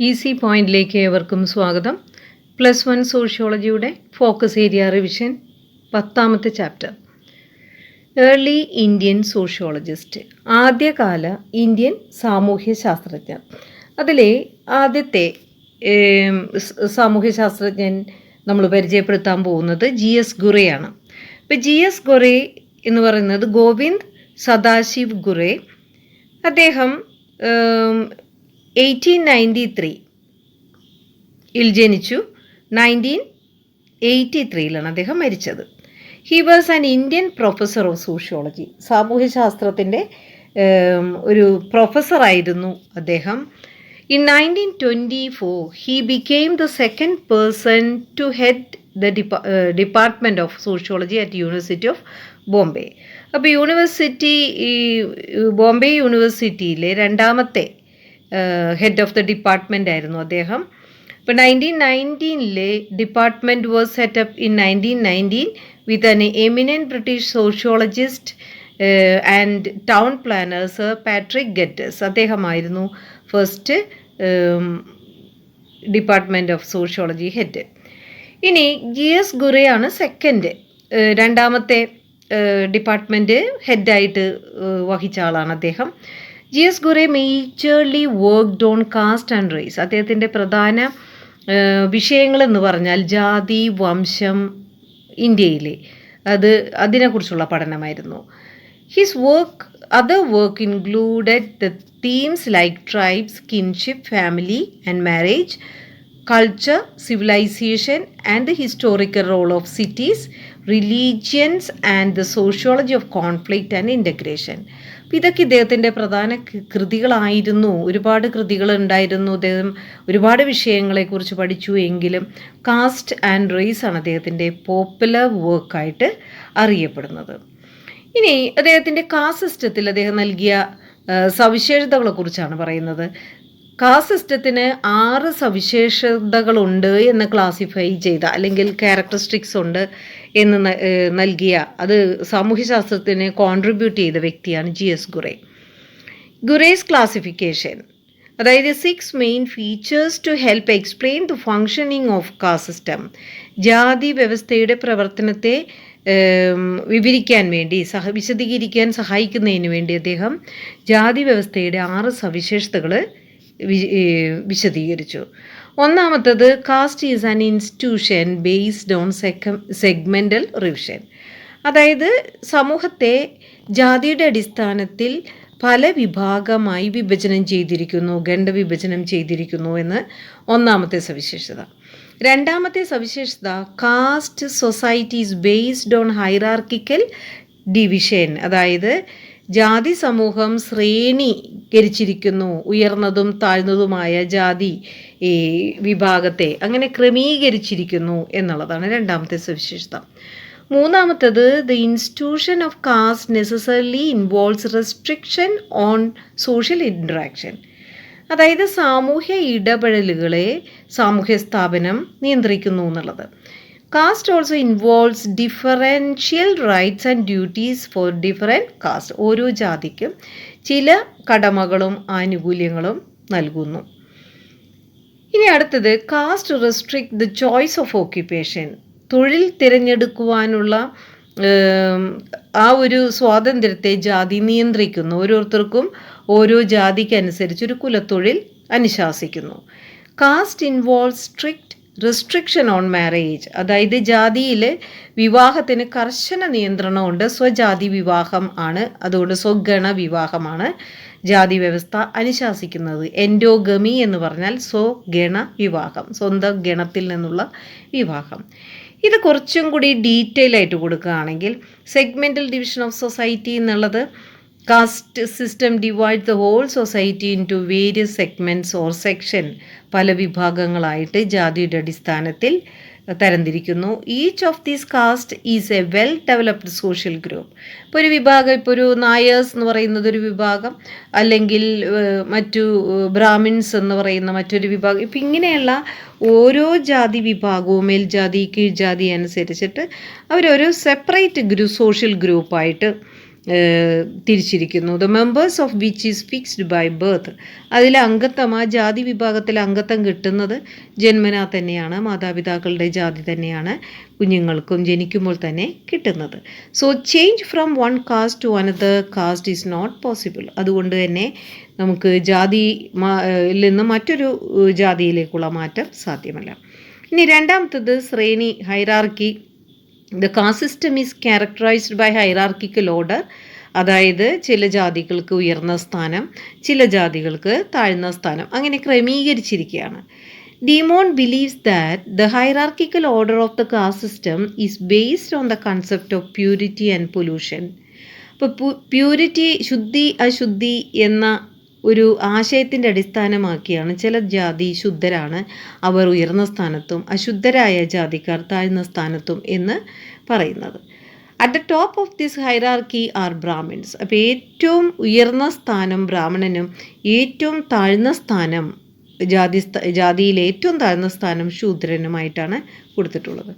Easy പോയിന്റിലേക്ക് ഏവർക്കും സ്വാഗതം. +1 സോഷ്യോളജിയുടെ ഫോക്കസ് ഏരിയ റിവിഷൻ 10ാമത്തെ ചാപ്റ്റർ. ഏർലി ഇന്ത്യൻ സോഷ്യോളജിസ്റ്റ്, ആദ്യകാല ഇന്ത്യൻ സാമൂഹ്യ ശാസ്ത്രജ്ഞർ. അതിലെ ആദ്യത്തെ സാമൂഹ്യ ശാസ്ത്രജ്ഞൻ നമ്മൾ പരിചയപ്പെടുത്താൻ പോകുന്നത് GS ഖുറയാണ്. ഇപ്പോൾ GS ഖുറ എന്ന് പറയുന്നത് ഗോവിന്ദ് സദാശിവ് ഖുറ. അദ്ദേഹം 1893 ജനിച്ചു. 1983 അദ്ദേഹം മരിച്ചത്. He was an Indian professor of sociology. സാമൂഹ്യശാസ്ത്രത്തിൻ്റെ ഒരു പ്രൊഫസറായിരുന്നു അദ്ദേഹം. In 1924 he became the second person to head the Department of Sociology at University of Bombay. അപ്പോൾ ബോംബെ യൂണിവേഴ്സിറ്റിയിലെ രണ്ടാമത്തെ ഹെഡ് ഓഫ് ദ ഡിപ്പാർട്ട്മെൻ്റ് ആയിരുന്നു അദ്ദേഹം. ഇപ്പോൾ 1919 department was set up in 1919 with an eminent British sociologist and town planner sir Patrick Geddes. അദ്ദേഹമായിരുന്നു first department of sociology head. ഇനി GS ഖുറയാണ് രണ്ടാമത്തെ ഡിപ്പാർട്ട്മെൻറ്റ് ഹെഡായിട്ട് വഹിച്ച ആളാണ് അദ്ദേഹം. GS Ghurye majorly worked on caste and race. അദ്ദേഹത്തിൻ്റെ പ്രധാന വിഷയങ്ങളെന്ന് പറഞ്ഞാൽ ജാതി, വംശം, ഇന്ത്യയിലെ അതിനെക്കുറിച്ചുള്ള പഠനമായിരുന്നു. Other work included the themes like tribes, kinship, family and marriage, culture, civilization and the historical role of cities, religions and the sociology of conflict and integration. ഇതൊക്കെ ഇദ്ദേഹത്തിൻ്റെ പ്രധാന കൃതികളായിരുന്നു. ഒരുപാട് കൃതികളുണ്ടായിരുന്നു. അദ്ദേഹം ഒരുപാട് വിഷയങ്ങളെക്കുറിച്ച് പഠിച്ചു. എങ്കിലും കാസ്റ്റ് ആൻഡ് റേസ് ആണ് അദ്ദേഹത്തിൻ്റെ പോപ്പുലർ വർക്കായിട്ട് അറിയപ്പെടുന്നത്. ഇനി അദ്ദേഹത്തിൻ്റെ കാസ്റ്റ് സിസ്റ്റത്തിൽ അദ്ദേഹം നൽകിയ സവിശേഷതകളെക്കുറിച്ചാണ് പറയുന്നത്. കാസ്റ്റ് സിസ്റ്റത്തിന് 6 സവിശേഷതകളുണ്ട് എന്ന് ക്ലാസിഫൈ ചെയ്ത അല്ലെങ്കിൽ ക്യാരക്ടറിസ്റ്റിക്സ് ഉണ്ട് എന്ന് നൽകിയ സാമൂഹ്യശാസ്ത്രത്തിന് കോൺട്രിബ്യൂട്ട് ചെയ്ത വ്യക്തിയാണ് GS ഖുറ. ഖുറേസ് ക്ലാസിഫിക്കേഷൻ, അതായത് 6 main features to help explain the functioning of caste system. ജാതി വ്യവസ്ഥയുടെ പ്രവർത്തനത്തെ വിവരിക്കാൻ വേണ്ടി വിശദീകരിക്കാൻ സഹായിക്കുന്നതിന് വേണ്ടി അദ്ദേഹം ജാതി വ്യവസ്ഥയുടെ 6 സവിശേഷതകൾ വിശദീകരിച്ചു. ഒന്നാമത്തത്, caste is an institution based on segmental revision. അതായത് സമൂഹത്തെ ജാതിയുടെ അടിസ്ഥാനത്തിൽ പല വിഭാഗമായി ഖണ്ഡവിഭജനം ചെയ്തിരിക്കുന്നു എന്ന് ഒന്നാമത്തെ സവിശേഷത. രണ്ടാമത്തെ സവിശേഷത, caste societies based on hierarchical division. അതായത് ജാതി സമൂഹം ശ്രേണീകരിച്ചിരിക്കുന്നു, ഉയർന്നതും താഴ്ന്നതുമായ ജാതി വിഭാഗത്തെ അങ്ങനെ ക്രമീകരിച്ചിരിക്കുന്നു എന്നുള്ളതാണ് രണ്ടാമത്തെ സവിശേഷത. മൂന്നാമത്തത്, the institution of caste necessarily involves restriction on social interaction. അതായത് സാമൂഹ്യ ഇടപെടലുകളെ സാമൂഹ്യ സ്ഥാപനം നിയന്ത്രിക്കുന്നു എന്നുള്ളത്. Caste also involves differential rights and duties for different caste. ഓരോ ജാതിക്കും ചില കടമകളും ആനുകൂല്യങ്ങളും നൽകുന്നു. ഇനി അടുത്തത്, caste restrict the choice of occupation. തൊഴിൽ തിരഞ്ഞെടുക്കുവാനുള്ള ആ ഒരു സ്വാതന്ത്ര്യത്തെ ജാതി നിയന്ത്രിക്കുന്നു. ഓരോരുത്തർക്കും ഓരോ ജാതിക്കനുസരിച്ച് ഒരു കുലത്തൊഴിൽ അനുശാസിക്കുന്നു. Caste involve strict restriction on marriage. അതായത് ജാതിയിൽ വിവാഹത്തിന് കർശന നിയന്ത്രണമുണ്ട്. സ്വജാതി വിവാഹം ആണ്, അതുകൊണ്ട് സ്വഗണ വിവാഹമാണ് ജാതി വ്യവസ്ഥ അനുശാസിക്കുന്നത്. എൻഡോഗമി എന്ന് പറഞ്ഞാൽ സ്വഗണ വിവാഹം, സ്വന്തം ഗണത്തിൽ നിന്നുള്ള വിവാഹം. ഇത് കുറച്ചും കൂടി ഡീറ്റെയിൽ ആയിട്ട് കൊടുക്കുകയാണെങ്കിൽ, സെഗ്മെൻ്റൽ ഡിവിഷൻ ഓഫ് സൊസൈറ്റി എന്നുള്ളത്, caste system divide the whole society into various segments or section. പല വിഭാഗങ്ങളായിട്ട് ജാതിയുടെ അടിസ്ഥാനത്തിൽ തരംതിരിക്കുന്നു. Each of these caste is a well developed social group. ഇപ്പോൾ ഒരു വിഭാഗം, ഇപ്പോൾ ഒരു നായേഴ്സ് എന്ന് പറയുന്നത് ഒരു വിഭാഗം, അല്ലെങ്കിൽ മറ്റു ബ്രാഹ്മിൻസ് എന്ന് പറയുന്ന മറ്റൊരു വിഭാഗം. ഇപ്പം ഇങ്ങനെയുള്ള ഓരോ ജാതി വിഭാഗവും മേൽജാതി കീഴ്ജാതി അനുസരിച്ചിട്ട് അവരൊരു സെപ്പറേറ്റ് സോഷ്യൽ ഗ്രൂപ്പായിട്ട് തിരിച്ചിരിക്കുന്നു. The members of which is fixed by birth. അതിലെ അംഗത്വം, ആ ജാതി വിഭാഗത്തിലെ അംഗത്വം കിട്ടുന്നത് ജന്മനാ തന്നെയാണ്, മാതാപിതാക്കളുടെ ജാതി തന്നെയാണ് കുഞ്ഞുങ്ങൾക്കും ജനിക്കുമ്പോൾ തന്നെ കിട്ടുന്നത്. So change from one caste to another caste is not possible. അതുകൊണ്ട് തന്നെ നമുക്ക് ജാതിയിൽ നിന്ന് മറ്റൊരു ജാതിയിലേക്കുള്ള മാറ്റം സാധ്യമല്ല. ഇനി രണ്ടാമത്തത് ശ്രേണി, hierarchy. The caste system is characterized by hierarchical order. അതായത് ചില ജാതികൾക്ക് ഉയർന്ന സ്ഥാനം, ചില ജാതികൾക്ക് താഴ്ന്ന സ്ഥാനം, അങ്ങനെ ക്രമീകരിച്ചിരിക്കുകയാണ്. Dumont believes that the hierarchical order of the caste system is based on the concept of purity and pollution. അപ്പോൾ പ്യൂരിറ്റി, ശുദ്ധി അശുദ്ധി എന്ന ഒരു ആശയത്തിൻ്റെ അടിസ്ഥാനമാക്കിയാണ് ചില ജാതി ശുദ്ധരാണ്, അവർ ഉയർന്ന സ്ഥാനത്തും അശുദ്ധരായ ജാതിക്കാർ താഴ്ന്ന സ്ഥാനത്തും എന്ന് പറയുന്നത്. At the top of this hierarchy are Brahmins. അപ്പോൾ ഏറ്റവും ഉയർന്ന സ്ഥാനം ബ്രാഹ്മണനും ഏറ്റവും താഴ്ന്ന സ്ഥാനം ജാതിയിലെ ഏറ്റവും താഴ്ന്ന സ്ഥാനം ശൂദ്രനുമായിട്ടാണ് കൊടുത്തിട്ടുള്ളത്.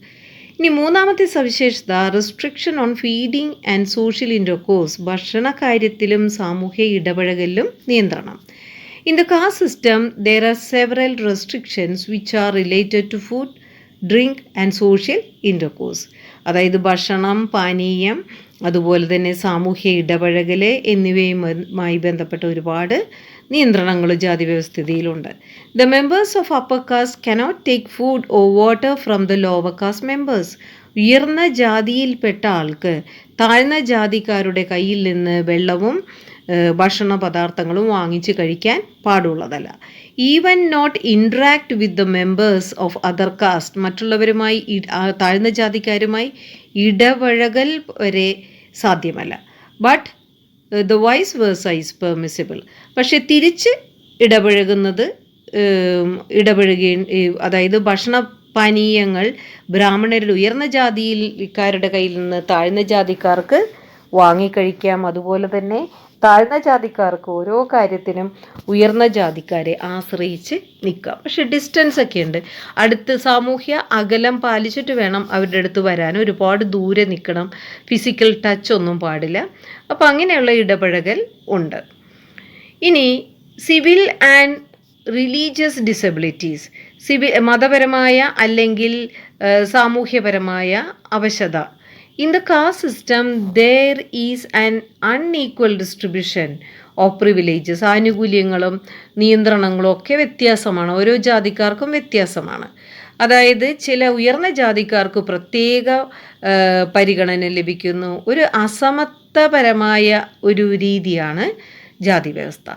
ഇനി മൂന്നാമത്തെ സവിശേഷത restriction on feeding and social intercourse. ഭക്ഷണ കാര്യത്തിലും സാമൂഹ്യ ഇടപഴകലിലും നിയന്ത്രണം. In the caste system there are several restrictions which are related to food, drink and social intercourse. അതായത് ഭക്ഷണം, പാനീയം, അതുപോലെ തന്നെ സാമൂഹ്യ ഇടപഴകൽ എന്നിവയുമായി ബന്ധപ്പെട്ട ഒരുപാട് നിയന്ത്രണങ്ങൾ ജാതി വ്യവസ്ഥിതിയിലുണ്ട്. The members of upper caste cannot take food or water from the lower caste members. ഉയർന്ന ജാതിയിൽപ്പെട്ട ആൾക്ക് താഴ്ന്ന ജാതിക്കാരുടെ കയ്യിൽ നിന്ന് വെള്ളവും ഭക്ഷണ പദാർത്ഥങ്ങളും വാങ്ങിച്ച് കഴിക്കാൻ പാടുള്ളതല്ല. Even not interact with the members of other caste. മറ്റുള്ളവരുമായി, താഴ്ന്ന ജാതിക്കാരുമായി ഇടപഴകൽ വരെ സാധ്യമല്ല. But the vice versa is permissible. പക്ഷെ തിരിച്ച് അതായത് ഭക്ഷണ പാനീയങ്ങൾ ബ്രാഹ്മണരുടെ ഉയർന്ന ജാതിക്കാരുടെ കയ്യിൽ നിന്ന് താഴ്ന്ന ജാതിക്കാർക്ക് വാങ്ങിക്കഴിക്കാം. അതുപോലെ തന്നെ താഴ്ന്ന ജാതിക്കാർക്ക് ഓരോ കാര്യത്തിനും ഉയർന്ന ജാതിക്കാരെ ആശ്രയിച്ച് നിൽക്കാം. പക്ഷെ ഡിസ്റ്റൻസ് ഒക്കെ ഉണ്ട്. അടുത്ത് സാമൂഹ്യ അകലം പാലിച്ചിട്ട് വേണം അവരുടെ അടുത്ത് വരാൻ. ഒരുപാട് ദൂരെ നിൽക്കണം, ഫിസിക്കൽ ടച്ച് ഒന്നും പാടില്ല. അപ്പോൾ അങ്ങനെയുള്ള ഇടപഴകൽ ഉണ്ട്. ഇനി സിവിൽ ആൻഡ് റിലീജിയസ് ഡിസബിലിറ്റീസ്. മതപരമായ അല്ലെങ്കിൽ സാമൂഹ്യപരമായ അവശത. In the caste system, there is an unequal distribution of privileges. ആനുകൂല്യങ്ങളും നിയന്ത്രണങ്ങളും ഒക്കെ വ്യത്യാസമാണ്, ഓരോ ജാതിക്കാർക്കും വ്യത്യാസമാണ്. അതായത് ചില ഉയർന്ന ജാതിക്കാർക്ക് പ്രത്യേക പരിഗണന ലഭിക്കുന്നു. ഒരു അസമത്വപരമായ ഒരു രീതിയാണ് ജാതി വ്യവസ്ഥ.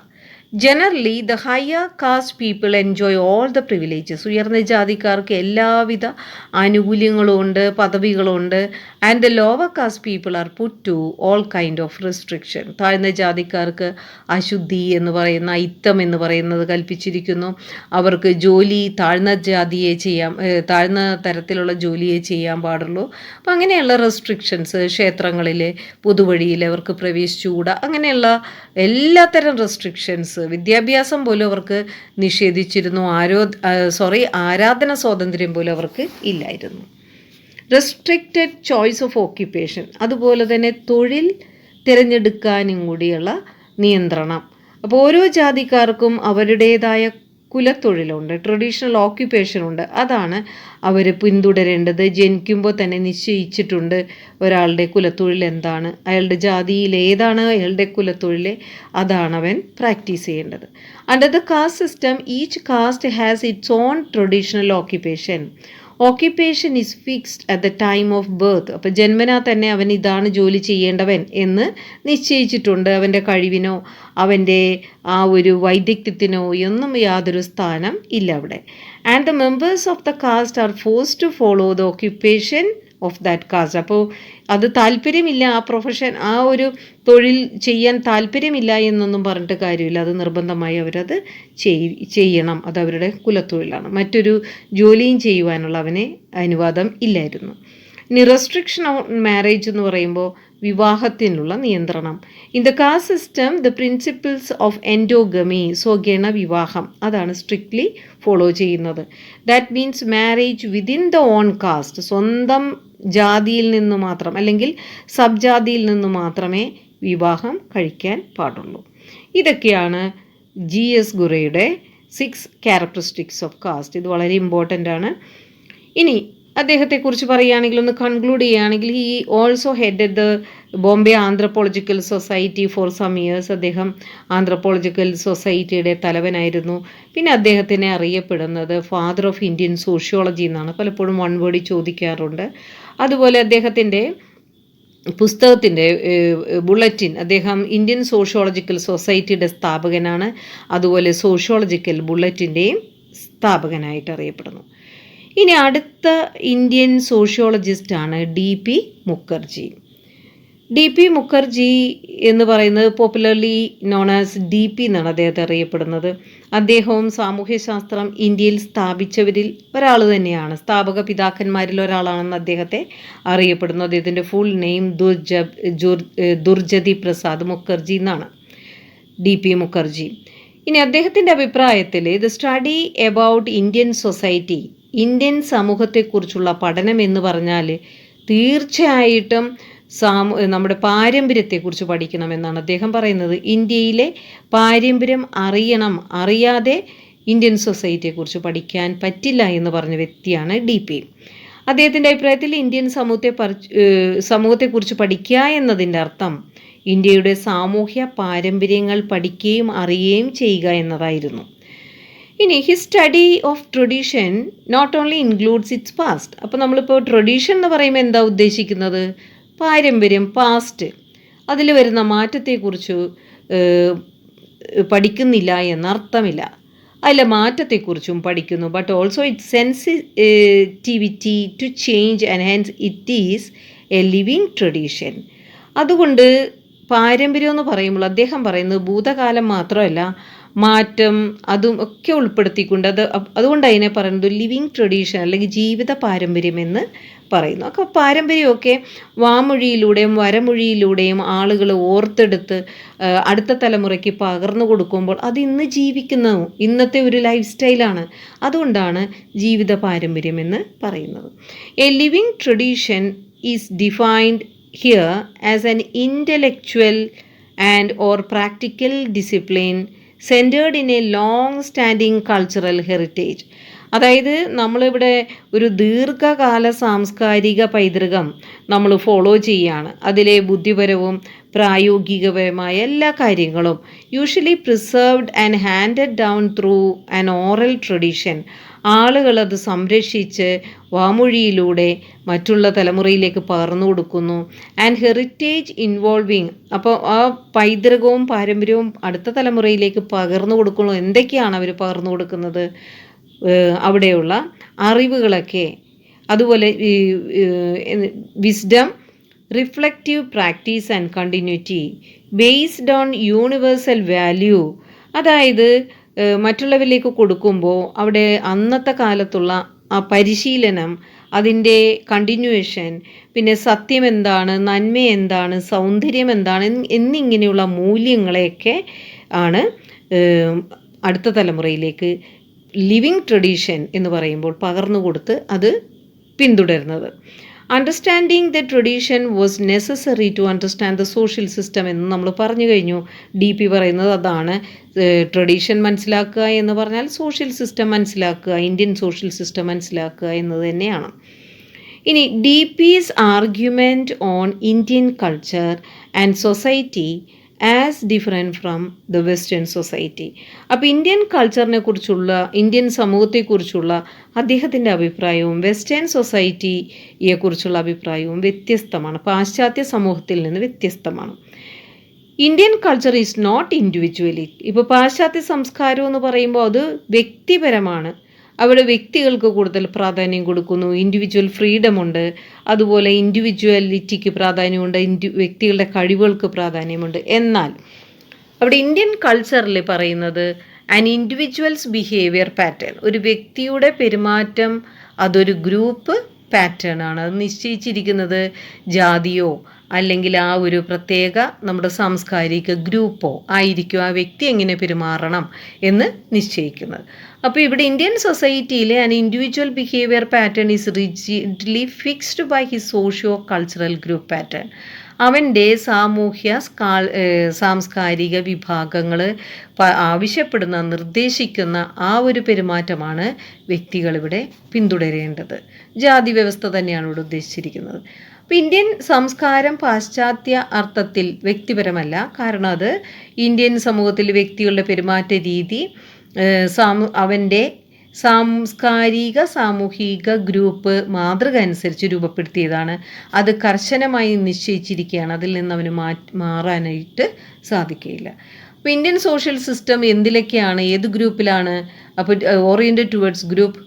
Generally the higher caste people enjoy all the privileges. ഉയർന്ന ജാതിക്കാർക്ക് എല്ലാവിധ ആനുകൂല്യങ്ങളും ഉണ്ട്, പദവികളുണ്ട്. And the lower caste people are put to all kind of restriction. താഴ്ന്ന ജാതിക്കാർക്ക് അശുദ്ധി എന്ന് പറയുന്ന, അയിത്തം എന്ന് പറയുന്നത് കൽപ്പിച്ചിരിക്കുന്നു. അവർക്ക് ജോലി താഴ്ന്ന തരത്തിലുള്ള ജോലിയെ ചെയ്യാൻ പാടുള്ളൂ. അപ്പം അങ്ങനെയുള്ള റെസ്ട്രിക്ഷൻസ്, ക്ഷേത്രങ്ങളിൽ പൊതുവഴിയിൽ അവർക്ക് പ്രവേശിച്ചുകൂടാ, അങ്ങനെയുള്ള എല്ലാത്തരം റെസ്ട്രിക്ഷൻസ്. വിദ്യാഭ്യാസം പോലും അവർക്ക് നിഷേധിച്ചിരുന്നു. ആരാധന സ്വാതന്ത്ര്യം പോലും അവർക്ക് ഇല്ലായിരുന്നു. Restricted choice of occupation. അതുപോലെ തന്നെ തൊഴിൽ തിരഞ്ഞെടുക്കാനും കൂടിയുള്ള നിയന്ത്രണം. അപ്പോൾ ഓരോ ജാതിക്കാർക്കും അവരുടേതായ കുലത്തൊഴിലുണ്ട്, ട്രഡീഷണൽ ഓക്യുപ്പേഷനുണ്ട്. അതാണ് അവർ പിന്തുടരേണ്ടത്. ജനിക്കുമ്പോൾ തന്നെ നിശ്ചയിച്ചിട്ടുണ്ട് ഒരാളുടെ കുലത്തൊഴിൽ എന്താണ്, അയാളുടെ ജാതിയിൽ ഏതാണ് അയാളുടെ കുലത്തൊഴിൽ, അതാണ് അവൻ പ്രാക്ടീസ് ചെയ്യേണ്ടത്. Under the caste system each caste has its own traditional occupation. Occupation is fixed at the time of birth. അപ്പോൾ ജന്മനാ തന്നെ അവൻ ഇതാണ് ജോലി ചെയ്യേണ്ടവൻ എന്ന് നിശ്ചയിച്ചിട്ടുണ്ട്. അവൻ്റെ കഴിവിനോ അവൻ്റെ ആ ഒരു വൈദഗ്ധ്യത്തിനോ ഒന്നും യാതൊരു സ്ഥാനം ഇല്ല അവിടെ. And the members of the caste are forced to follow the occupation of that caste. അപ്പോൾ അത് താല്പര്യമില്ല, ആ പ്രൊഫഷൻ, ആ ഒരു തൊഴിൽ ചെയ്യാൻ താല്പര്യമില്ല എന്നൊന്നും പറഞ്ഞിട്ട് കാര്യമില്ല. അത് നിർബന്ധമായി അവരത് ചെയ്യണം. അത് അവരുടെ കുലത്തൊഴിലാണ്. മറ്റൊരു ജോലിയും ചെയ്യുവാനുള്ള അവന് അനുവാദം ഇല്ലായിരുന്നു. ഇനി റെസ്ട്രിക്ഷൻ ഓൺ മാരേജ് എന്ന് പറയുമ്പോൾ വിവാഹത്തിനുള്ള നിയന്ത്രണം. In the caste system the principles of endogamy, സ്വഗണ വിവാഹം, അതാണ് സ്ട്രിക്ട്ലി ഫോളോ ചെയ്യുന്നത്. That means marriage within the own caste. സ്വന്തം ജാതിയിൽ നിന്ന് മാത്രം അല്ലെങ്കിൽ സബ് ജാതിയിൽ നിന്ന് മാത്രമേ വിവാഹം കഴിക്കാൻ പാടുള്ളൂ. ഇതൊക്കെയാണ് GS ഗുറയുടെ 6 ക്യാരക്ടറിസ്റ്റിക്സ് ഓഫ് കാസ്റ്റ്. ഇത് വളരെ ഇമ്പോർട്ടൻ്റ് ആണ്. ഇനി അദ്ദേഹത്തെക്കുറിച്ച് പറയുകയാണെങ്കിൽ, ഒന്ന് കൺക്ലൂഡ് ചെയ്യുകയാണെങ്കിൽ, he also headed the Bombay anthropological society for some years. അദ്ദേഹം ആന്ത്രപ്പോളജിക്കൽ സൊസൈറ്റിയുടെ തലവനായിരുന്നു. പിന്നെ അദ്ദേഹത്തിനെ അറിയപ്പെടുന്നത് ഫാദർ ഓഫ് ഇന്ത്യൻ സോഷ്യോളജി എന്നാണ്. പലപ്പോഴും വൺ വേർഡ് ചോദിക്കാറുണ്ട്. അതുപോലെ അദ്ദേഹത്തിൻ്റെ പുസ്തകത്തിൻ്റെ ബുള്ളറ്റിൻ, അദ്ദേഹം ഇന്ത്യൻ സോഷ്യോളജിക്കൽ സൊസൈറ്റിയുടെ സ്ഥാപകനാണ്. അതുപോലെ സോഷ്യോളജിക്കൽ ബുള്ളറ്റിൻ്റെയും സ്ഥാപകനായിട്ട് അറിയപ്പെടുന്നു. ഇനി അടുത്ത ഇന്ത്യൻ സോഷ്യോളജിസ്റ്റാണ് DP മുഖർജി. DP മുഖർജി എന്ന് പറയുന്നത് പോപ്പുലർലി നോൺ ആസ് DP എന്നാണ് അദ്ദേഹത്തെ അറിയപ്പെടുന്നത്. അദ്ദേഹവും സാമൂഹ്യശാസ്ത്രം ഇന്ത്യയിൽ സ്ഥാപിച്ചവരിൽ ഒരാൾ തന്നെയാണ്. സ്ഥാപക പിതാക്കന്മാരിൽ ഒരാളാണെന്ന് അദ്ദേഹത്തെ അറിയപ്പെടുന്നു. അദ്ദേഹത്തിൻ്റെ ഫുൾ നെയിം ദുർജതി പ്രസാദ് മുഖർജി എന്നാണ്, DP മുഖർജി. ഇനി അദ്ദേഹത്തിൻ്റെ അഭിപ്രായത്തിൽ the study about Indian society, Indian സമൂഹത്തെക്കുറിച്ചുള്ള പഠനം എന്ന് പറഞ്ഞാൽ തീർച്ചയായിട്ടും നമ്മുടെ പാരമ്പര്യത്തെക്കുറിച്ച് പഠിക്കണമെന്നാണ് അദ്ദേഹം പറയുന്നത്. ഇന്ത്യയിലെ പാരമ്പര്യം അറിയണം, അറിയാതെ ഇന്ത്യൻ സൊസൈറ്റിയെക്കുറിച്ച് പഠിക്കാൻ പറ്റില്ല എന്ന് പറഞ്ഞ വ്യക്തിയാണ് DP. അദ്ദേഹത്തിൻ്റെ അഭിപ്രായത്തിൽ ഇന്ത്യൻ സമൂഹത്തെക്കുറിച്ച് പഠിക്കുക എന്നതിൻ്റെ അർത്ഥം ഇന്ത്യയുടെ സാമൂഹ്യ പാരമ്പര്യങ്ങൾ പഠിക്കുകയും അറിയുകയും ചെയ്യുക എന്നതായിരുന്നു. ഇനി his study of tradition not only includes its past. അപ്പോൾ നമ്മളിപ്പോൾ ട്രഡീഷൻ എന്ന് പറയുമ്പോൾ എന്താ ഉദ്ദേശിക്കുന്നത്? പാരമ്പര്യം, പാസ്റ്റ്, അതിൽ വരുന്ന മാറ്റത്തെക്കുറിച്ച് പഠിക്കുന്നില്ല എന്നർത്ഥമില്ല. അതിലെ മാറ്റത്തെക്കുറിച്ചും പഠിക്കുന്നു. But also it sensitivity to change and hence it is a living tradition. അതുകൊണ്ട് പാരമ്പര്യം എന്ന് പറയുമ്പോൾ അദ്ദേഹം പറയുന്നത് ഭൂതകാലം മാത്രമല്ല, മാറ്റം അതും ഒക്കെ ഉൾപ്പെടുത്തിക്കൊണ്ട് അതുകൊണ്ട് അതിനെ പറയുന്നത് ലിവിങ് ട്രഡീഷൻ അല്ലെങ്കിൽ ജീവിത പാരമ്പര്യം എന്ന് പറയുന്നു. അപ്പോൾ പാരമ്പര്യമൊക്കെ വാമൊഴിയിലൂടെയും വരമൊഴിയിലൂടെയും ആളുകൾ ഓർത്തെടുത്ത് അടുത്ത തലമുറയ്ക്ക് പകർന്നു കൊടുക്കുമ്പോൾ അത് ഇന്ന് ജീവിക്കുന്ന ഇന്നത്തെ ഒരു ലൈഫ് സ്റ്റൈലാണ്. അതുകൊണ്ടാണ് ജീവിത പാരമ്പര്യം എന്ന് പറയുന്നത്. A living tradition is defined here as an intellectual and or practical discipline centred in A long standing cultural heritage. അതായത് നമ്മളിവിടെ ഒരു ദീർഘകാല സാംസ്കാരിക പൈതൃകം നമ്മൾ ഫോളോ ചെയ്യുകയാണ്. അതിലെ ബുദ്ധിപരവും പ്രായോഗികപരമായ എല്ലാ കാര്യങ്ങളും usually preserved and handed down through an oral tradition. ആളുകളത് സംരക്ഷിച്ച് വാമൊഴിയിലൂടെ മറ്റുള്ള തലമുറയിലേക്ക് പകർന്നു കൊടുക്കുന്നു. ആൻഡ് ഹെറിറ്റേജ് ഇൻവോൾവിങ്, അപ്പോൾ ആ പൈതൃകവും പാരമ്പര്യവും അടുത്ത തലമുറയിലേക്ക് പകർന്നു കൊടുക്കുന്നു. എന്തൊക്കെയാണ് അവർ പകർന്നു കൊടുക്കുന്നത്? അവിടെയുള്ള അറിവുകളൊക്കെ, അതുപോലെ wisdom, reflective practice and continuity based on universal value. അതായത് മറ്റുള്ളവരിലേക്ക് കൊടുക്കുമ്പോൾ അവിടെ അന്നത്തെ കാലത്തുള്ള ആ പരിശീലനം, അതിൻ്റെ കണ്ടിന്യൂവേഷൻ, പിന്നെ സത്യം എന്താണ്, നന്മ എന്താണ്, സൗന്ദര്യം എന്താണ് എന്നിങ്ങനെയുള്ള മൂല്യങ്ങളെയൊക്കെ ആണ് അടുത്ത തലമുറയിലേക്ക് ലിവിങ് ട്രഡീഷൻ എന്ന് പറയുമ്പോൾ പകർന്നു കൊടുത്ത് അത് പിന്തുടരുന്നത്. Understanding the tradition was necessary to understand the social system എന്ന് നമ്മൾ പറഞ്ഞു കഴിഞ്ഞു. DP പറയുന്നത് അതാണ്. ട്രഡീഷൻ മനസ്സിലാക്കുക എന്ന് പറഞ്ഞാൽ സോഷ്യൽ സിസ്റ്റം മനസ്സിലാക്കുക, ഇന്ത്യൻ സോഷ്യൽ സിസ്റ്റം മനസ്സിലാക്കുക എന്നത് തന്നെയാണ്. ഇനി DP's argument on Indian culture and society as different from the western society. അപ്പോൾ ഇന്ത്യൻ കൾച്ചറിനെ കുറിച്ചുള്ള, ഇന്ത്യൻ സമൂഹത്തെക്കുറിച്ചുള്ള അദ്ദേഹത്തിൻ്റെ അഭിപ്രായവും വെസ്റ്റേൺ സൊസൈറ്റിയെക്കുറിച്ചുള്ള അഭിപ്രായവും വ്യത്യസ്തമാണ്, പാശ്ചാത്യ സമൂഹത്തിൽ നിന്ന് വ്യത്യസ്തമാണ്. Indian culture is not individually. ഇപ്പോൾ പാശ്ചാത്യ സംസ്കാരം എന്ന് പറയുമ്പോൾ അത് വ്യക്തിപരമാണ്. അവിടെ വ്യക്തികൾക്ക് കൂടുതൽ പ്രാധാന്യം കൊടുക്കുന്നു, ഇൻഡിവിജ്വൽ ഫ്രീഡം ഉണ്ട്, അതുപോലെ ഇൻഡിവിജ്വലിറ്റിക്ക് പ്രാധാന്യമുണ്ട്, വ്യക്തികളുടെ കഴിവുകൾക്ക് പ്രാധാന്യമുണ്ട്. എന്നാൽ അവിടെ ഇന്ത്യൻ കൾച്ചറിൽ പറയുന്നത് ആൻ ഇൻഡിവിജ്വൽസ് ബിഹേവിയർ പാറ്റേൺ, ഒരു വ്യക്തിയുടെ പെരുമാറ്റം അതൊരു ഗ്രൂപ്പ് പാറ്റേൺ ആണ്. അത് നിശ്ചയിച്ചിരിക്കുന്നത് ജാതിയോ അല്ലെങ്കിൽ ആ ഒരു പ്രത്യേക നമ്മുടെ സാംസ്കാരിക ഗ്രൂപ്പോ ആയിരിക്കും ആ വ്യക്തി എങ്ങനെ പെരുമാറണം എന്ന് നിശ്ചയിക്കുന്നത്. അപ്പോൾ ഇവിടെ ഇന്ത്യൻ സൊസൈറ്റിയിലെ an individual behaviour pattern is rigidly fixed by his socio cultural group pattern. അവൻ്റെ സാംസ്കാരിക വിഭാഗങ്ങൾ ആവശ്യപ്പെടുന്ന നിർദ്ദേശിക്കുന്ന ആ ഒരു പെരുമാറ്റമാണ് വ്യക്തികളിവിടെ പിന്തുടരേണ്ടത്. ജാതി വ്യവസ്ഥ തന്നെയാണ് ഇവിടെ ഉദ്ദേശിച്ചിരിക്കുന്നത്. അപ്പോൾ ഇന്ത്യൻ സംസ്കാരം പാശ്ചാത്യ അർത്ഥത്തിൽ വ്യക്തിപരമല്ല. കാരണം അത് ഇന്ത്യൻ സമൂഹത്തിൽ വ്യക്തികളുടെ പെരുമാറ്റ രീതി അവൻ്റെ സാംസ്കാരിക സാമൂഹിക ഗ്രൂപ്പ് മാതൃക അനുസരിച്ച് രൂപപ്പെടുത്തിയതാണ്. അത് കർശനമായി നിശ്ചയിച്ചിരിക്കുകയാണ്. അതിൽ നിന്ന് അവന് മാറാനായിട്ട് സാധിക്കുകയില്ല. അപ്പോൾ ഇന്ത്യൻ സോഷ്യൽ സിസ്റ്റം എന്തിലൊക്കെയാണ്, ഏത് ഗ്രൂപ്പിലാണ്? അപ്പോൾ ഓറിയൻറ്റഡ് ടുവേർഡ്സ് ഗ്രൂപ്പ്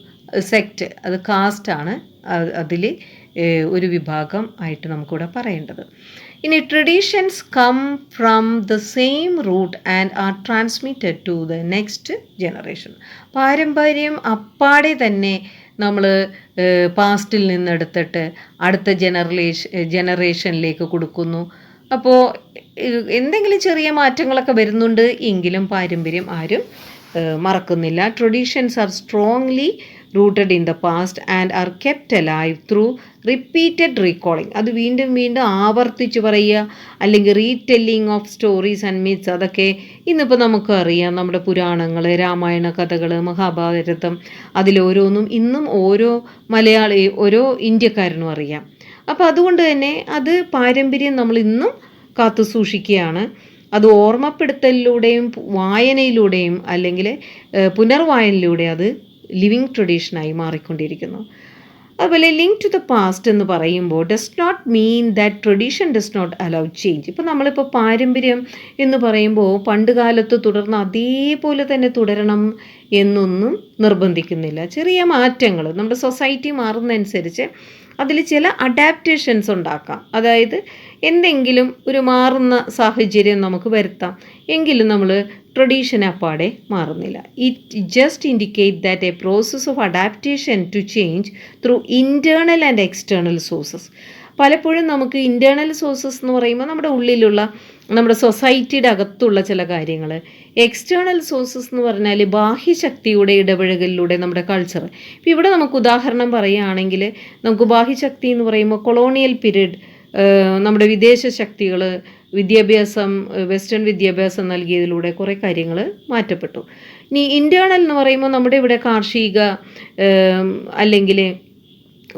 സെക്റ്റ്, അത് കാസ്റ്റാണ് അതിൽ ഒരു വിഭാഗം ആയിട്ട് നമുക്കിവിടെ പറയേണ്ടത്. ഇനി traditions come from the same root and are transmitted to the next generation. പാരമ്പര്യം അപ്പാടെ തന്നെ നമ്മൾ പാസ്റ്റിൽ നിന്നെടുത്തിട്ട് അടുത്ത ജനറേഷനിലേക്ക് കൊടുക്കുന്നു. അപ്പോൾ എന്തെങ്കിലും ചെറിയ മാറ്റങ്ങളൊക്കെ വരുന്നുണ്ട് എങ്കിലും പാരമ്പര്യം ആരും മറക്കുന്നില്ല. Traditions are strongly rooted in the past and are kept alive through repeated recalling. അത് വീണ്ടും വീണ്ടും ആവർത്തിച്ച് പറയുക, അല്ലെങ്കിൽ റീടെല്ലിംഗ് ഓഫ് സ്റ്റോറീസ് ആൻഡ് മിത്സ്. അതൊക്കെ ഇന്നിപ്പോൾ നമുക്ക് അറിയാം. നമ്മുടെ പുരാണങ്ങൾ, രാമായണ കഥകൾ, മഹാഭാരതം, അതിലോരോന്നും ഇന്നും ഓരോ ഇന്ത്യക്കാരനും അറിയാം. അപ്പോൾ അതുകൊണ്ട് തന്നെ അത് പാരമ്പര്യം നമ്മൾ ഇന്നും കാത്തു സൂക്ഷിക്കുകയാണ്. അത് ഓർമ്മപ്പെടുത്തലിലൂടെയും വായനയിലൂടെയും അല്ലെങ്കിൽ പുനർവായനയിലൂടെ അത് ലിവിങ് ട്രഡീഷനായി മാറിക്കൊണ്ടിരിക്കുന്നു. അതുപോലെ ലിങ്ക് ടു ദ പാസ്റ്റ് എന്ന് പറയുമ്പോൾ does not mean that tradition does not allow change. ഇപ്പോൾ നമ്മളിപ്പോൾ പാരമ്പര്യം എന്ന് പറയുമ്പോൾ പണ്ട് കാലത്ത് തുടർന്ന് അതേപോലെ തന്നെ തുടരണം എന്നൊന്നും നിർബന്ധിക്കുന്നില്ല. ചെറിയ മാറ്റങ്ങൾ നമ്മുടെ സൊസൈറ്റി മാറുന്നതനുസരിച്ച് അതിൽ ചില അഡാപ്റ്റേഷൻസ് ഉണ്ടാക്കാം. അതായത് എന്തെങ്കിലും ഒരു മാറുന്ന സാഹചര്യം നമുക്ക് വരുത്താം, എങ്കിലും നമ്മൾ ട്രഡീഷൻ അപ്പാടെ മാറുന്നില്ല. It just indicate that a process of adaptation to change through internal and external sources. പലപ്പോഴും നമുക്ക് ഇൻറ്റേർണൽ സോഴ്സസ് എന്ന് പറയുമ്പോൾ നമ്മുടെ ഉള്ളിലുള്ള നമ്മുടെ സൊസൈറ്റിയുടെ അകത്തുള്ള ചില കാര്യങ്ങൾ, എക്സ്റ്റേണൽ സോഴ്സസ് എന്ന് പറഞ്ഞാൽ ബാഹ്യശക്തിയുടെ ഇടപഴകലിലൂടെ നമ്മുടെ കൾച്ചർ. ഇപ്പോൾ ഇവിടെ നമുക്ക് ഉദാഹരണം പറയുകയാണെങ്കിൽ നമുക്ക് ബാഹ്യശക്തി എന്ന് പറയുമ്പോൾ കൊളോണിയൽ പീരീഡ് നമ്മുടെ വിദേശ ശക്തികൾ വിദ്യാഭ്യാസം, വെസ്റ്റേൺ വിദ്യാഭ്യാസം നൽകിയതിലൂടെ കുറേ കാര്യങ്ങൾ മാറ്റപ്പെട്ടു. ഇനി ഇൻറ്റേർണൽ എന്ന് പറയുമ്പോൾ നമ്മുടെ ഇവിടെ കാർഷിക അല്ലെങ്കിൽ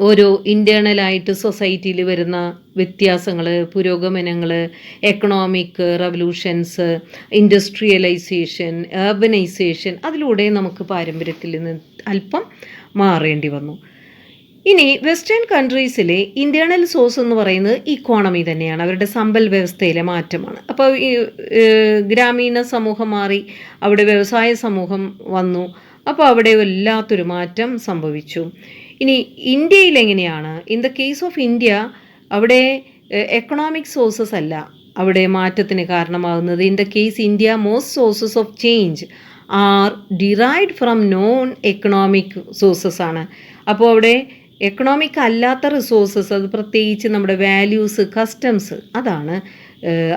ഓരോ ഇൻറ്റേർണലായിട്ട് സൊസൈറ്റിയിൽ വരുന്ന വ്യത്യാസങ്ങൾ, പുരോഗമനങ്ങൾ, എക്കണോമിക് റവല്യൂഷൻസ്, ഇൻഡസ്ട്രിയലൈസേഷൻ, അർബനൈസേഷൻ, അതിലൂടെ നമുക്ക് പാരമ്പര്യത്തിൽ നിന്ന് അല്പം മാറേണ്ടി വന്നു. ഇനി വെസ്റ്റേൺ കൺട്രീസിലെ ഇൻറ്റേർണൽ സോഴ്സ് എന്ന് പറയുന്നത് ഇക്കോണമി തന്നെയാണ്, അവരുടെ സമ്പൽ വ്യവസ്ഥയിലെ മാറ്റമാണ്. അപ്പോൾ ഈ ഗ്രാമീണ സമൂഹം മാറി അവിടെ വ്യവസായ സമൂഹം വന്നു. അപ്പോൾ അവിടെ വല്ലാത്തൊരു മാറ്റം സംഭവിച്ചു. ഇനി ഇന്ത്യയിൽ എങ്ങനെയാണ്? In the case of India അവിടെ എക്കണോമിക് സോഴ്സസ് അല്ല അവിടെ മാറ്റത്തിന് കാരണമാകുന്നത്. In the case India most sources of change are derived from non economic sources ആണ്. അപ്പോൾ അവിടെ എക്കണോമിക് അല്ലാത്ത റിസോഴ്സസ്, അത് പ്രത്യേകിച്ച് നമ്മുടെ വാല്യൂസ്, കസ്റ്റംസ്, അതാണ്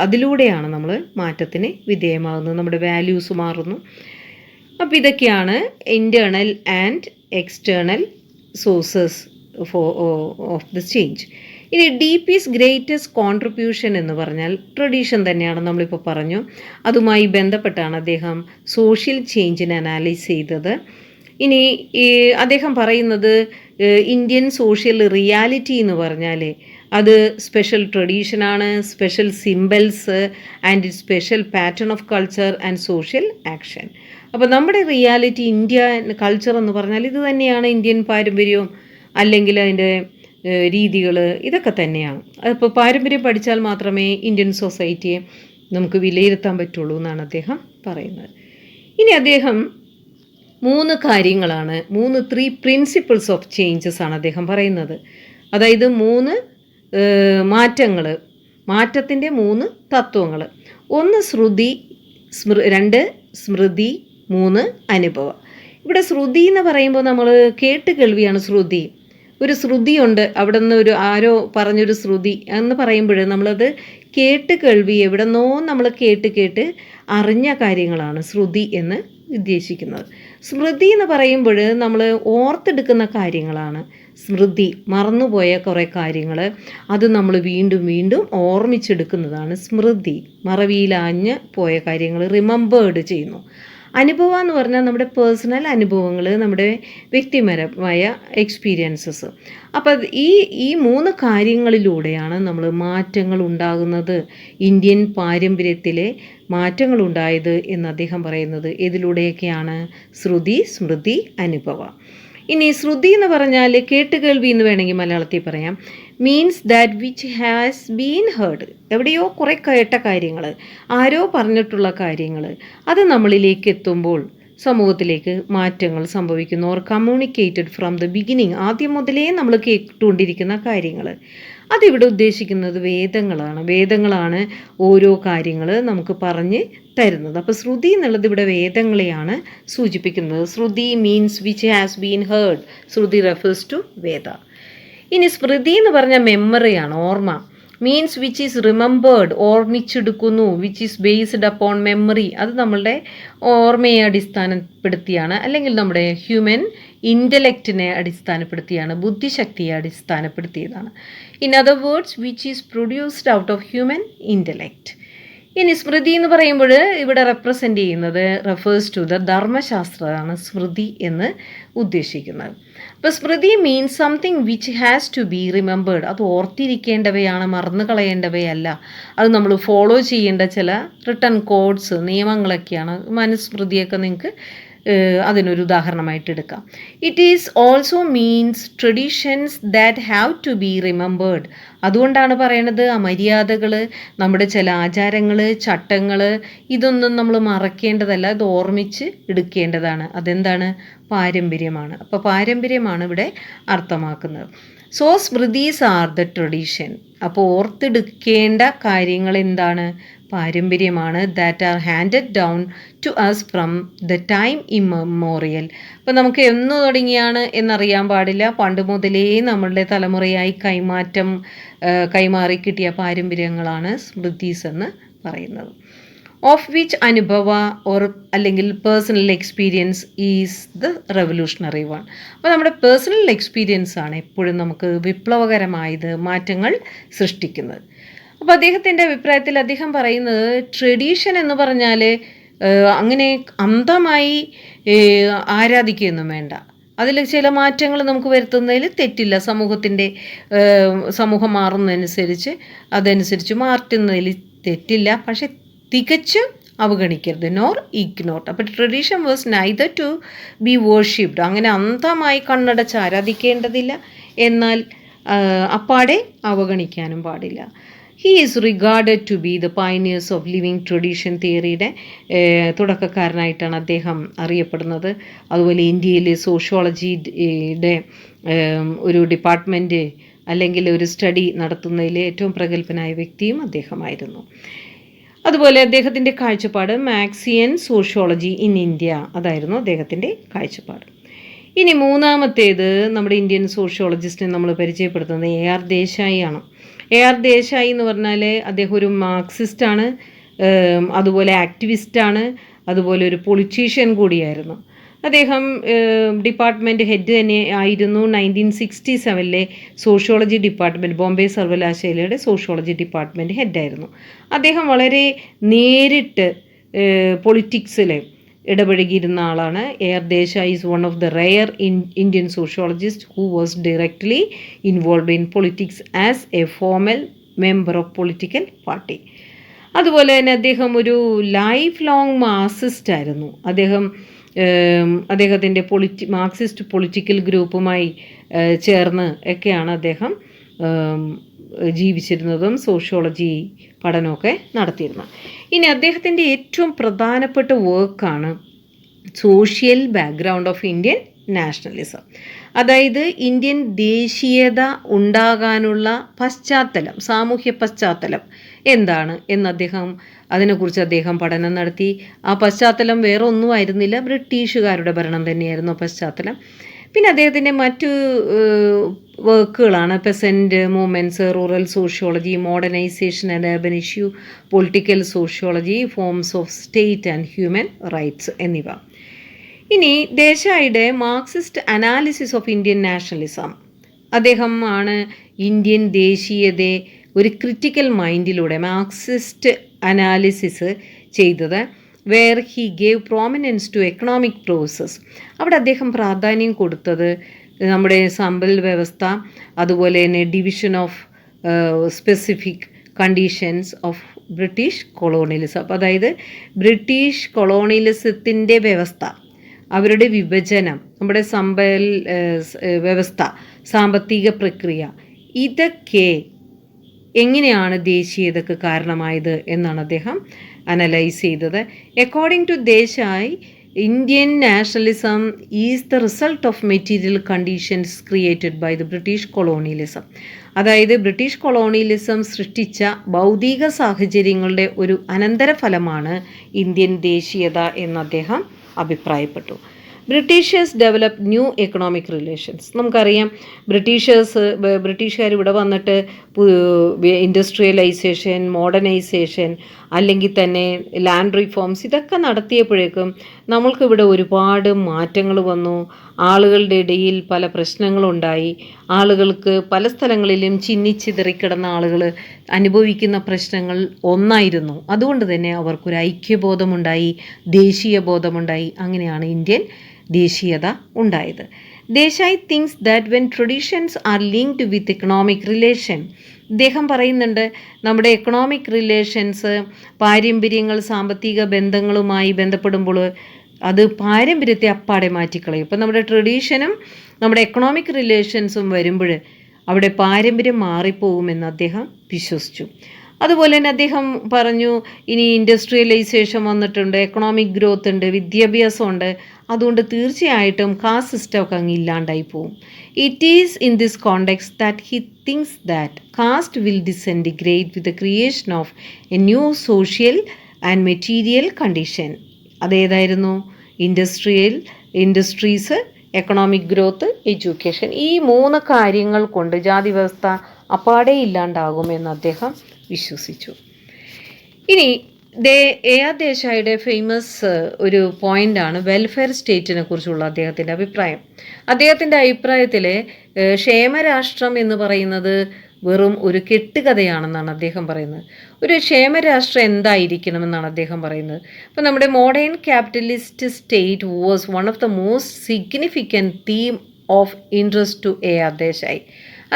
അതിലൂടെയാണ് നമ്മൾ മാറ്റത്തിന് വിധേയമാകുന്നത്. നമ്മുടെ വാല്യൂസ് മാറുന്നു. അപ്പോൾ ഇതൊക്കെയാണ് internal and external sources of the change. ഇനി DP's ഗ്രേറ്റസ്റ്റ് കോൺട്രിബ്യൂഷൻ എന്ന് പറഞ്ഞാൽ ട്രഡീഷൻ തന്നെയാണ്. നമ്മളിപ്പോൾ പറഞ്ഞു, അതുമായി ബന്ധപ്പെട്ടാണ് അദ്ദേഹം സോഷ്യൽ ചേഞ്ചിനെ അനാലൈസ് ചെയ്തത്. ഇനി അദ്ദേഹം പറയുന്നത് ഇന്ത്യൻ സോഷ്യൽ റിയാലിറ്റി എന്ന് പറഞ്ഞാൽ അത് സ്പെഷ്യൽ ട്രഡീഷനാണ്, special symbols and special pattern of culture and social action. അപ്പോൾ നമ്മുടെ റിയാലിറ്റി ഇന്ത്യ കൾച്ചർ എന്ന് പറഞ്ഞാൽ ഇത് തന്നെയാണ്. ഇന്ത്യൻ പാരമ്പര്യവും അല്ലെങ്കിൽ അതിൻ്റെ രീതികൾ ഇതൊക്കെ തന്നെയാണ്. അപ്പോൾ പാരമ്പര്യം പഠിച്ചാൽ മാത്രമേ ഇന്ത്യൻ സൊസൈറ്റിയെ നമുക്ക് വിലയിരുത്താൻ പറ്റുള്ളൂ എന്നാണ് അദ്ദേഹം പറയുന്നത്. ഇനി അദ്ദേഹം 3 കാര്യങ്ങളാണ്, 3 പ്രിൻസിപ്പിൾസ് ഓഫ് ചേഞ്ചസ് ആണ് അദ്ദേഹം പറയുന്നത്. അതായത് 3 മാറ്റങ്ങൾ, മാറ്റത്തിൻ്റെ 3 തത്വങ്ങൾ. 1 ശ്രുതി, 2 സ്മൃതി, 3 അനുഭവം. ഇവിടെ ശ്രുതി എന്ന് പറയുമ്പോൾ നമ്മൾ കേട്ട് കേൾവിയാണ് ശ്രുതി. ഒരു ശ്രുതിയുണ്ട്, അവിടെ നിന്ന് ആരോ പറഞ്ഞൊരു ശ്രുതി എന്ന് പറയുമ്പോൾ നമ്മളത് കേട്ട് കേൾവി, എവിടെ നിന്നോ നമ്മൾ കേട്ട് അറിഞ്ഞ കാര്യങ്ങളാണ് ശ്രുതി എന്ന് ഉദ്ദേശിക്കുന്നത്. സ്മൃതി എന്ന് പറയുമ്പോൾ നമ്മൾ ഓർത്തെടുക്കുന്ന കാര്യങ്ങളാണ്. സ്മൃതി, മറന്നുപോയ കുറേ കാര്യങ്ങൾ അത് നമ്മൾ വീണ്ടും വീണ്ടും ഓർമ്മിച്ചെടുക്കുന്നതാണ് സ്മൃതി. മറവിയിലാഞ്ഞ് പോയ കാര്യങ്ങൾ റിമെമ്പേർഡ് ചെയ്യുന്നു. അനുഭവം എന്ന് പറഞ്ഞാൽ നമ്മുടെ പേഴ്സണൽ അനുഭവങ്ങൾ, നമ്മുടെ വ്യക്തിപരമായ എക്സ്പീരിയൻസസ്. അപ്പം ഈ 3 കാര്യങ്ങളിലൂടെയാണ് നമ്മൾ മാറ്റങ്ങൾ ഉണ്ടാകുന്നത്, ഇന്ത്യൻ പാരമ്പര്യത്തിലെ മാറ്റങ്ങൾ ഉണ്ടായത് എന്ന് അദ്ദേഹം പറയുന്നത്. ഇതിലൂടെയൊക്കെയാണ് ശ്രുതി, സ്മൃതി, അനുഭവ. ഇനി ശ്രുതി എന്ന് പറഞ്ഞാൽ കേട്ടുകേൾവി എന്ന് വേണമെങ്കിൽ മലയാളത്തിൽ പറയാം. Means that which has been heard. എവിടെയോ കുറേ കേട്ട കാര്യങ്ങൾ, ആരോ പറഞ്ഞിട്ടുള്ള കാര്യങ്ങൾ, അത് നമ്മളിലേക്ക് എത്തുമ്പോൾ സമൂഹത്തിലേക്ക് മാറ്റങ്ങൾ സംഭവിക്കുന്നു. Or communicated from the beginning, ആദ്യം മുതലേ നമ്മൾ കേട്ടുകൊണ്ടിരിക്കുന്ന കാര്യങ്ങൾ. അതിവിടെ ഉദ്ദേശിക്കുന്നത് വേദങ്ങളാണ്. വേദങ്ങളാണ് ഓരോ കാര്യങ്ങൾ നമുക്ക് പറഞ്ഞ് തരുന്നത്. അപ്പോൾ ശ്രുതി എന്നുള്ളത് ഇവിടെ വേദങ്ങളെയാണ് സൂചിപ്പിക്കുന്നത്. Shruti means which has been heard. Shruti refers to Veda. ഇനി സ്മൃതി എന്ന് പറഞ്ഞാൽ മെമ്മറിയാണ്, ഓർമ്മ. മീൻസ് വിച്ച് ഈസ് റിമെമ്പേർഡ്, ഓർമ്മിച്ചെടുക്കുന്നു. Which is based upon memory, അത് നമ്മളുടെ ഓർമ്മയെ അടിസ്ഥാനപ്പെടുത്തിയാണ്, അല്ലെങ്കിൽ നമ്മുടെ ഹ്യൂമൻ ഇൻ്റലക്റ്റിനെ അടിസ്ഥാനപ്പെടുത്തിയാണ്, ബുദ്ധിശക്തിയെ അടിസ്ഥാനപ്പെടുത്തിയതാണ്. In other words which is produced out of human intellect. ഇനി സ്മൃതി എന്ന് പറയുമ്പോൾ ഇവിടെ റെപ്രസെൻ്റ് ചെയ്യുന്നത് റെഫേഴ്സ് ടു ദ ധർമ്മശാസ്ത്രമാണ് സ്മൃതി എന്ന് ഉദ്ദേശിക്കുന്നത്. അപ്പോൾ smriti means something which has to be remembered. അത് ഓർത്തിരിക്കേണ്ടവയാണ്, മറന്നു കളയേണ്ടവയല്ല. അത് നമ്മൾ ഫോളോ ചെയ്യേണ്ട ചില റിട്ടൺ കോഡ്സ്, നിയമങ്ങളൊക്കെയാണ്. മനുസ്മൃതിയൊക്കെ നിങ്ങൾക്ക് അതിനൊരു ഉദാഹരണമായിട്ട് എടുക്കാം. It is also means traditions that have to be remembered. അതുകൊണ്ടാണ് പറയണത് ആ മര്യാദകൾ, നമ്മുടെ ചില ആചാരങ്ങൾ, ചട്ടങ്ങൾ, ഇതൊന്നും നമ്മൾ മറക്കേണ്ടതല്ല, ഇത് ഓർമ്മിച്ച് എടുക്കേണ്ടതാണ്. അതെന്താണ്? പാരമ്പര്യമാണ്. അപ്പോൾ പാരമ്പര്യമാണ് ഇവിടെ അർത്ഥമാക്കുന്നത്. So smritis are the tradition. അപ്പോൾ ഓർത്തെടുക്കേണ്ട കാര്യങ്ങൾ എന്താണ്? പാരമ്പര്യമാണ്. That are handed down to us from the time immemorial. അപ്പോൾ നമുക്ക് എന്ന് തുടങ്ങിയാണ് എന്നറിയാൻ പാടില്ല, പണ്ട് മുതലേ നമ്മളുടെ തലമുറയായി കൈമാറി കിട്ടിയ പാരമ്പര്യങ്ങളാണ് സ്മൃതീസ് എന്ന് പറയുന്നത്. ഓഫ് വിച്ച് അനുഭവ ഓർ അല്ലെങ്കിൽ personal experience is the revolutionary one. അപ്പോൾ നമ്മുടെ പേഴ്സണൽ എക്സ്പീരിയൻസ് ആണ് എപ്പോഴും നമുക്ക് വിപ്ലവകരമായത്, മാറ്റങ്ങൾ സൃഷ്ടിക്കുന്നത്. അപ്പോൾ അദ്ദേഹത്തിൻ്റെ അഭിപ്രായത്തിൽ അദ്ദേഹം പറയുന്നത് ട്രഡീഷൻ എന്ന് പറഞ്ഞാൽ അങ്ങനെ അന്ധമായി ആരാധിക്കുകയൊന്നും വേണ്ട. അതിൽ ചില മാറ്റങ്ങൾ നമുക്ക് വരുത്തുന്നതിൽ തെറ്റില്ല. സമൂഹം മാറുന്നതനുസരിച്ച് അതനുസരിച്ച് മാറ്റുന്നതിൽ തെറ്റില്ല. പക്ഷെ തികച്ചും അവഗണിക്കരുത്, നോർ ഇഗ്നോർഡ്. അപ്പോൾ tradition was neither to be worshipped. അങ്ങനെ അന്ധമായി കണ്ണടച്ച് ആരാധിക്കേണ്ടതില്ല, എന്നാൽ അപ്പാടെ അവഗണിക്കാനും പാടില്ല. He is regarded to be the pioneers of living tradition തിയറിയുടെ തുടക്കക്കാരനായിട്ടാണ് അദ്ദേഹം അറിയപ്പെടുന്നത്. അതുപോലെ ഇന്ത്യയിൽ സോഷ്യോളജിയുടെ ഒരു ഡിപ്പാർട്ട്മെൻറ്റ് അല്ലെങ്കിൽ ഒരു സ്റ്റഡി നടത്തുന്നതിൽ ഏറ്റവും പ്രഗത്ഭനായ വ്യക്തിയും അദ്ദേഹമായിരുന്നു. അതുപോലെ അദ്ദേഹത്തിൻ്റെ കാഴ്ചപ്പാട് മാർക്സിയൻ സോഷ്യോളജി ഇൻ ഇന്ത്യ, അതായിരുന്നു അദ്ദേഹത്തിൻ്റെ കാഴ്ചപ്പാട്. ഇനി മൂന്നാമത്തേത് നമ്മുടെ ഇന്ത്യൻ സോഷ്യോളജിസ്റ്റിനെ നമ്മൾ പരിചയപ്പെടുത്തുന്നത് AR ദേശായി ആണ്. AR ദേശായി എന്ന് പറഞ്ഞാൽ അദ്ദേഹം ഒരു മാർക്സിസ്റ്റാണ്, അതുപോലെ ആക്ടിവിസ്റ്റാണ്, അതുപോലെ ഒരു പൊളിറ്റീഷ്യൻ കൂടിയായിരുന്നു. അദ്ദേഹം ഡിപ്പാർട്ട്മെൻറ്റ് ഹെഡ് തന്നെ ആയിരുന്നു. 1967 സോഷ്യോളജി ഡിപ്പാർട്ട്മെൻറ്റ്, ബോംബെ സർവകലാശാലയുടെ സോഷ്യോളജി ഡിപ്പാർട്ട്മെൻറ്റ് ഹെഡായിരുന്നു. അദ്ദേഹം വളരെ നേരിട്ട് പൊളിറ്റിക്സിൽ ഇടപഴകിയിരുന്ന ആളാണ്. AR Desai is one of the rare Indian sociologist who was directly involved in politics as A formal member of political party. അതുപോലെ തന്നെ അദ്ദേഹം ഒരു ലൈഫ് ലോങ് മാർക്സിസ്റ്റ് ആയിരുന്നു. അദ്ദേഹത്തിൻ്റെ മാർക്സിസ്റ്റ് പൊളിറ്റിക്കൽ ഗ്രൂപ്പുമായി ചേർന്ന് ഒക്കെയാണ് അദ്ദേഹം ജീവിച്ചിരുന്നതും സോഷ്യോളജി പഠനമൊക്കെ നടത്തിയിരുന്നത്. ഇനി അദ്ദേഹത്തിൻ്റെ ഏറ്റവും പ്രധാനപ്പെട്ട വർക്കാണ് social background of Indian nationalism. അതായത് ഇന്ത്യൻ ദേശീയത ഉണ്ടാകാനുള്ള പശ്ചാത്തലം, സാമൂഹ്യ പശ്ചാത്തലം എന്താണ് എന്ന് അതിനെക്കുറിച്ച് അദ്ദേഹം പഠനം നടത്തി. ആ പശ്ചാത്തലം വേറെ ഒന്നുമായിരുന്നില്ല, ബ്രിട്ടീഷുകാരുടെ ഭരണം തന്നെയായിരുന്നു പശ്ചാത്തലം. പിന്നെ അദ്ദേഹത്തിൻ്റെ മറ്റു വർക്കുകളാണ് peasant movements, rural sociology, modernisation and urban issue, political sociology, forms of state and human rights എന്നിവ. ഇനി ദേശായിയുടെ Marxist analysis of Indian nationalism, അദ്ദേഹമാണ് ഇന്ത്യൻ ദേശീയതയെ ഒരു ക്രിറ്റിക്കൽ മൈൻഡിലൂടെ മാർക്സിസ്റ്റ് അനാലിസിസ് ചെയ്തത്. Where he gave prominence to economic process. അവിടെ അദ്ദേഹം പ്രാധാന്യം കൊടുത്തത് നമ്മുടെ സമ്പൽ വ്യവസ്ഥ, അതുപോലെ തന്നെ division of specific conditions of British colonialism. അപ്പോൾ അതായത് ബ്രിട്ടീഷ് കൊളോണിയലിസത്തിൻ്റെ വ്യവസ്ഥ, അവരുടെ വിഭജനം, നമ്മുടെ സമ്പൽ വ്യവസ്ഥ, സാമ്പത്തിക പ്രക്രിയ, ഇതൊക്കെ എങ്ങനെയാണ് ദേശീയതയ്ക്ക് കാരണമായത് എന്നാണ് അദ്ദേഹം അനലൈസ് ചെയ്തത്. According to Desai, Indian nationalism is the result of material conditions created by the British colonialism. അതായത് ബ്രിട്ടീഷ് കൊളോണിയലിസം സൃഷ്ടിച്ച ഭൗതിക സാഹചര്യങ്ങളുടെ ഒരു അനന്തരഫലമാണ് ഇന്ത്യൻ ദേശീയത എന്ന് അദ്ദേഹം അഭിപ്രായപ്പെട്ടു. Britishers develop new economic relations. നമുക്കറിയാം ബ്രിട്ടീഷുകാർ ഇവിടെ വന്നിട്ട് ഇൻഡസ്ട്രിയലൈസേഷൻ, മോഡേണൈസേഷൻ, അല്ലെങ്കിൽ തന്നെ ലാൻഡ് റിഫോംസ്, ഇതൊക്കെ നടത്തിയപ്പോഴേക്കും നമ്മൾക്കിവിടെ ഒരുപാട് മാറ്റങ്ങൾ വന്നു. ആളുകളുടെ ഇടയിൽ പല പ്രശ്നങ്ങളുണ്ടായി. ആളുകൾക്ക് പല സ്ഥലങ്ങളിലും ചിന്നിച്ചിതറിക്കിടന്ന ആളുകൾ അനുഭവിക്കുന്ന പ്രശ്നങ്ങൾ ഒന്നായിരുന്നു. അതുകൊണ്ട് തന്നെ അവർക്കൊരു ഐക്യബോധമുണ്ടായി, ദേശീയ ബോധമുണ്ടായി. അങ്ങനെയാണ് ഇന്ത്യൻ ദേശീയത ഉണ്ടായത്. Desai things that when traditions R linked with economic relation, ഇദ്ദേഹം പറയുന്നുണ്ട് നമ്മുടെ എക്കണോമിക് റിലേഷൻസ്, പാരമ്പര്യങ്ങൾ, സാമ്പത്തിക ബന്ധങ്ങളുമായി ബന്ധപ്പെടുമ്പോൾ അത് പാരമ്പര്യത്തെ അപ്പാടെ മാറ്റിക്കളയും. ഇപ്പം നമ്മുടെ ട്രഡീഷനും നമ്മുടെ എക്കണോമിക് റിലേഷൻസും വരുമ്പോൾ അവിടെ പാരമ്പര്യം മാറിപ്പോകുമെന്ന് അദ്ദേഹം വിശ്വസിച്ചു. അതുപോലെ തന്നെ അദ്ദേഹം പറഞ്ഞു, ഇനി ഇൻഡസ്ട്രിയലൈസേഷൻ വന്നിട്ടുണ്ട്, എക്കണോമിക് ഗ്രോത്ത് ഉണ്ട്, വിദ്യാഭ്യാസം ഉണ്ട്, അതുകൊണ്ട് തീർച്ചയായിട്ടും കാസ്റ്റ് സിസ്റ്റം ഒക്കെ അങ്ങ് ഇല്ലാണ്ടായി പോകും. It is in this context that he thinks that caste will disintegrate with the creation of a new social and material condition. അതേതായിരുന്നു? Industries, economic growth, education. ഈ 3 കാര്യങ്ങൾ കൊണ്ട് ജാതി വ്യവസ്ഥ അപ്പാടെ ഇല്ലാണ്ടാകുമെന്ന് അദ്ദേഹം വിശ്വസിച്ചു. ഇനി ആർ ദേശായിയുടെ ഫേമസ് ഒരു പോയിൻ്റാണ് വെൽഫെയർ സ്റ്റേറ്റിനെ കുറിച്ചുള്ള അദ്ദേഹത്തിൻ്റെ അഭിപ്രായം. അദ്ദേഹത്തിൻ്റെ അഭിപ്രായത്തിൽ ക്ഷേമരാഷ്ട്രം എന്ന് പറയുന്നത് വെറും ഒരു കെട്ടുകഥയാണെന്നാണ് അദ്ദേഹം പറയുന്നത്. ഒരു ക്ഷേമരാഷ്ട്രം എന്തായിരിക്കണമെന്നാണ് അദ്ദേഹം പറയുന്നത്. അപ്പോൾ നമ്മുടെ modern capitalist state was one of the most significant theme of interest to R Desai.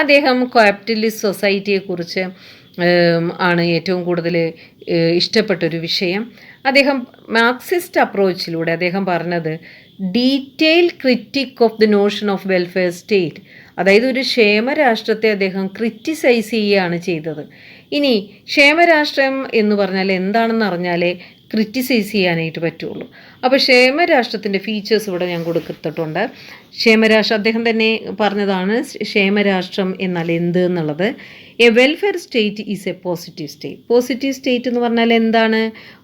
അദ്ദേഹം ക്യാപിറ്റലിസ്റ്റ് സൊസൈറ്റിയെക്കുറിച്ച് ആണ് ഏറ്റവും കൂടുതൽ ഇഷ്ടപ്പെട്ടൊരു വിഷയം. അദ്ദേഹം മാർക്സിസ്റ്റ് അപ്രോച്ചിലൂടെ അദ്ദേഹം പറഞ്ഞത് detail critic of the Notion of welfare state, അതായത് ഒരു ക്ഷേമരാഷ്ട്രത്തെ അദ്ദേഹം ക്രിറ്റിസൈസ് ചെയ്യുകയാണ് ചെയ്തത്. ഇനി ക്ഷേമരാഷ്ട്രം എന്ന് പറഞ്ഞാൽ എന്താണെന്ന് അറിഞ്ഞാലേ ക്രിറ്റിസൈസ് ചെയ്യാനായിട്ട് പറ്റുള്ളൂ. അപ്പോൾ ക്ഷേമരാഷ്ട്രത്തിൻ്റെ ഫീച്ചേഴ്സ് ഇവിടെ ഞാൻ കൊടുത്തിട്ടുണ്ട്. ക്ഷേമരാഷ്ട്രം അദ്ദേഹം തന്നെ പറഞ്ഞതാണ് ക്ഷേമരാഷ്ട്രം എന്നാൽ എന്ത് എന്നുള്ളത്. A welfare state is A positive state. Positive state എന്ന് പറഞ്ഞാൽ എന്താണ്?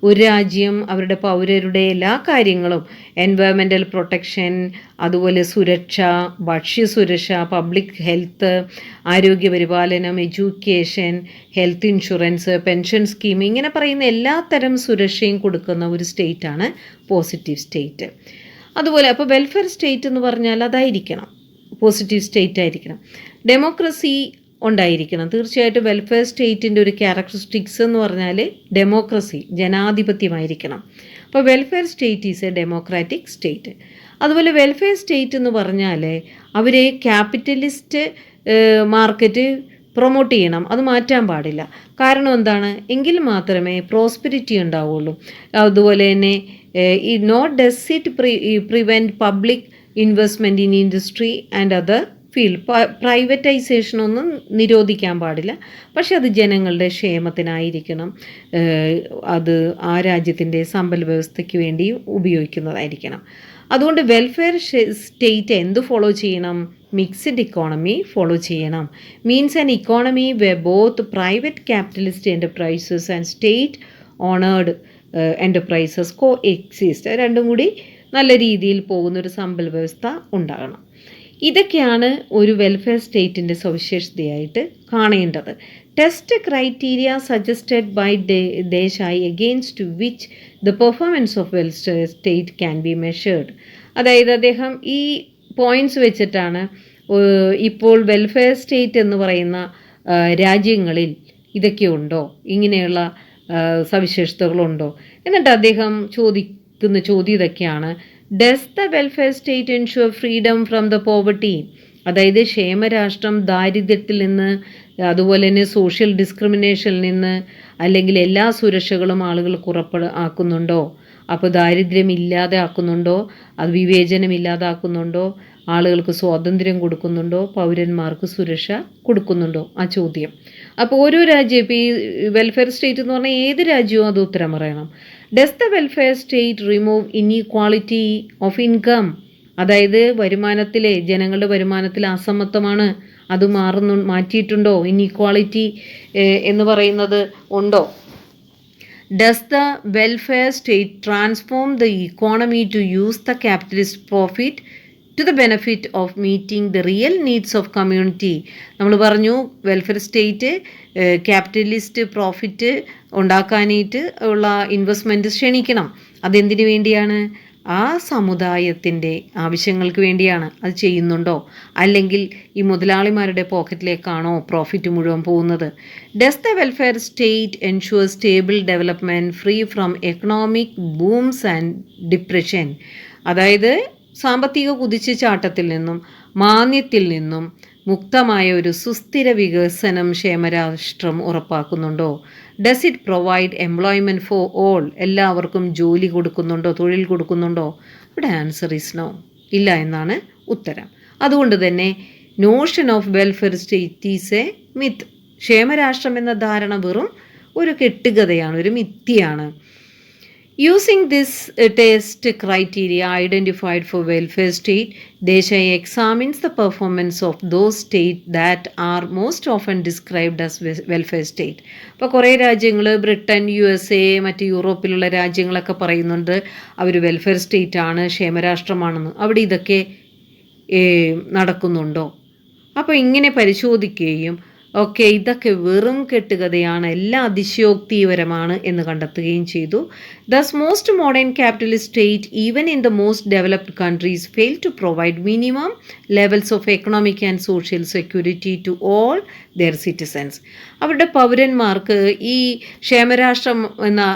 ഒരു രാജ്യം അവരുടെ പൗരരുടെ എല്ലാ കാര്യങ്ങളും, എൻവയോൺമെൻറ്റൽ പ്രൊട്ടക്ഷൻ, അതുപോലെ സുരക്ഷ, ഭക്ഷ്യസുരക്ഷ, പബ്ലിക് ഹെൽത്ത്, ആരോഗ്യപരിപാലനം, education, health insurance, pension scheme, ഇങ്ങനെ പറയുന്ന എല്ലാ തരം സുരക്ഷയും കൊടുക്കുന്ന ഒരു സ്റ്റേറ്റാണ് പോസിറ്റീവ് സ്റ്റേറ്റ്. അതുപോലെ അപ്പോൾ വെൽഫെയർ സ്റ്റേറ്റ് എന്ന് പറഞ്ഞാൽ അതായിരിക്കണം, പോസിറ്റീവ് സ്റ്റേറ്റ് ആയിരിക്കണം. ഡെമോക്രസി ഉണ്ടായിരിക്കണം. തീർച്ചയായിട്ടും വെൽഫെയർ സ്റ്റേറ്റിൻ്റെ ഒരു ക്യാരക്ടറിസ്റ്റിക്സ് എന്ന് പറഞ്ഞാൽ ഡെമോക്രസി, ജനാധിപത്യമായിരിക്കണം. അപ്പോൾ welfare state is A democratic state. അതുപോലെ വെൽഫെയർ സ്റ്റേറ്റ് എന്ന് പറഞ്ഞാൽ അവരെ ക്യാപിറ്റലിസ്റ്റ് മാർക്കറ്റ് പ്രൊമോട്ട് ചെയ്യണം, അത് മാറ്റാൻ പാടില്ല. കാരണം എന്താണ്? എങ്കിൽ മാത്രമേ പ്രോസ്പെരിറ്റി ഉണ്ടാവുള്ളൂ. അതുപോലെ തന്നെ not does it prevent public investment in industry and other field. പ്രൈവറ്റൈസേഷനൊന്നും നിരോധിക്കാൻ പാടില്ല, പക്ഷെ അത് ജനങ്ങളുടെ ക്ഷേമത്തിനായിരിക്കണം, അത് ആ രാജ്യത്തിൻ്റെ സമ്പൽ വ്യവസ്ഥയ്ക്ക് വേണ്ടി ഉപയോഗിക്കുന്നതായിരിക്കണം. അതുകൊണ്ട് വെൽഫെയർ സ്റ്റേറ്റ് എന്ത് ഫോളോ ചെയ്യണം? മിക്സ്ഡ് ഇക്കോണമി ഫോളോ ചെയ്യണം. മീൻസ് ആൻ ഇക്കോണമി വെ both private capitalist enterprises and state honoured enterprises co exist. രണ്ടും കൂടി നല്ല രീതിയിൽ പോകുന്നൊരു സമ്പൽ വ്യവസ്ഥ ഉണ്ടാകണം. ഇതൊക്കെയാണ് ഒരു വെൽഫെയർ സ്റ്റേറ്റിൻ്റെ സവിശേഷതയായിട്ട് കാണേണ്ടത്. Test criteria suggested by Desai against which the performance of welfare state can be measured. അതായത് അദ്ദേഹം ഈ പോയിന്റ്സ് വെച്ചിട്ടാണ് ഇപ്പോൾ വെൽഫെയർ സ്റ്റേറ്റ് എന്ന് പറയുന്ന രാജ്യങ്ങളിൽ ഇതൊക്കെ ഉണ്ടോ, ഇങ്ങനെയുള്ള സവിശേഷതകളുണ്ടോ. എന്നിട്ട് അദ്ദേഹം ചോദിക്കുന്ന ചോദ്യം ഇതൊക്കെയാണ്: does the welfare state ensure freedom from the poverty? അതായത് ക്ഷേമരാഷ്ട്രം ദാരിദ്ര്യത്തിൽ നിന്ന്, അതുപോലെ തന്നെ സോഷ്യൽ ഡിസ്ക്രിമിനേഷനിൽ നിന്ന്, അല്ലെങ്കിൽ എല്ലാ സുരക്ഷകളും ആളുകൾക്ക് ആക്കുന്നുണ്ടോ? അപ്പോൾ ദാരിദ്ര്യം ഇല്ലാതെ ആക്കുന്നുണ്ടോ, അത് വിവേചനം ഇല്ലാതാക്കുന്നുണ്ടോ, ആളുകൾക്ക് സ്വാതന്ത്ര്യം കൊടുക്കുന്നുണ്ടോ, പൗരന്മാർക്ക് സുരക്ഷ കൊടുക്കുന്നുണ്ടോ? ആ ചോദ്യം. അപ്പോൾ ഓരോ രാജ്യം, ഇപ്പോൾ ഈ വെൽഫെയർ സ്റ്റേറ്റ് എന്ന് പറഞ്ഞാൽ ഏത് രാജ്യവും അത് ഉത്തരം പറയണം. Does the welfare state remove inequality of income? അതായത് വരുമാനത്തിലെ, ജനങ്ങളുടെ വരുമാനത്തിൽ അസമത്വമാണ്, അത് മാറ്റിയിട്ടുണ്ടോ? ഇൻഇക്വാളിറ്റി എന്ന് പറയുന്നത് ഉണ്ടോ? Does the welfare state transform the economy to use the capitalist profit to the benefit of meeting the real needs of community? നമ്മൾ പറഞ്ഞു welfare state capitalist profit ഉണ്ടാക്കാനായിട്ട് ഉള്ള ഇൻവെസ്റ്റ്മെൻറ്റ് ക്ഷണിക്കണം. അതെന്തിനു വേണ്ടിയാണ്? ആ സമുദായത്തിൻ്റെ ആവശ്യങ്ങൾക്ക് വേണ്ടിയാണ്. അത് ചെയ്യുന്നുണ്ടോ, അല്ലെങ്കിൽ ഈ മുതലാളിമാരുടെ പോക്കറ്റിലേക്കാണോ പ്രോഫിറ്റ് മുഴുവൻ പോകുന്നത്? Does the welfare state ensure stable development free from economic booms and depression? അതായത് സാമ്പത്തിക കുതിച്ചുചാട്ടത്തിൽ നിന്നും മാന്ദ്യത്തിൽ നിന്നും മുക്തമായ ഒരു സുസ്ഥിര വികസനം ക്ഷേമരാഷ്ട്രം ഉറപ്പാക്കുന്നുണ്ടോ? Does it provide employment for all? എല്ലാവർക്കും ജോലി കൊടുക്കുന്നുണ്ടോ, തൊഴിൽ കൊടുക്കുന്നുണ്ടോ? ഇവിടെ ആൻസർ ഈസ് നോ, ഇല്ല എന്നാണ് ഉത്തരം. അതുകൊണ്ട് തന്നെ notion of welfare state is a myth. ക്ഷേമരാഷ്ട്രം എന്ന ധാരണ വെറും ഒരു കെട്ടുകഥയാണ്, ഒരു മിഥ്യയാണ്. Using this test criteria identified for welfare state, Desai examines the performance of those states that are most often described as welfare state. അപ്പോൾ കുറേ രാജ്യങ്ങൾ, ബ്രിട്ടൻ, USA, മറ്റ് യൂറോപ്പിലുള്ള രാജ്യങ്ങളൊക്കെ പറയുന്നുണ്ട് അവർ വെൽഫെയർ സ്റ്റേറ്റ് ആണ്, ക്ഷേമരാഷ്ട്രമാണെന്ന്. അവിടെ ഇതൊക്കെ നടക്കുന്നുണ്ടോ? അപ്പോൾ ഇങ്ങനെ പരിശോധിക്കുകയും ഓക്കെ ഇതൊക്കെ വെറും കെട്ടുകഥയാണ്, എല്ലാം അതിശയോക്തിപരമാണ് എന്ന് കണ്ടെത്തുകയും ചെയ്തു. Thus most modern capitalist state even in the most developed countries fail to provide minimum levels of economic and social security to all their citizens. അവരുടെ പൗരന്മാർക്ക് ഈ ക്ഷേമരാഷ്ട്രം എന്ന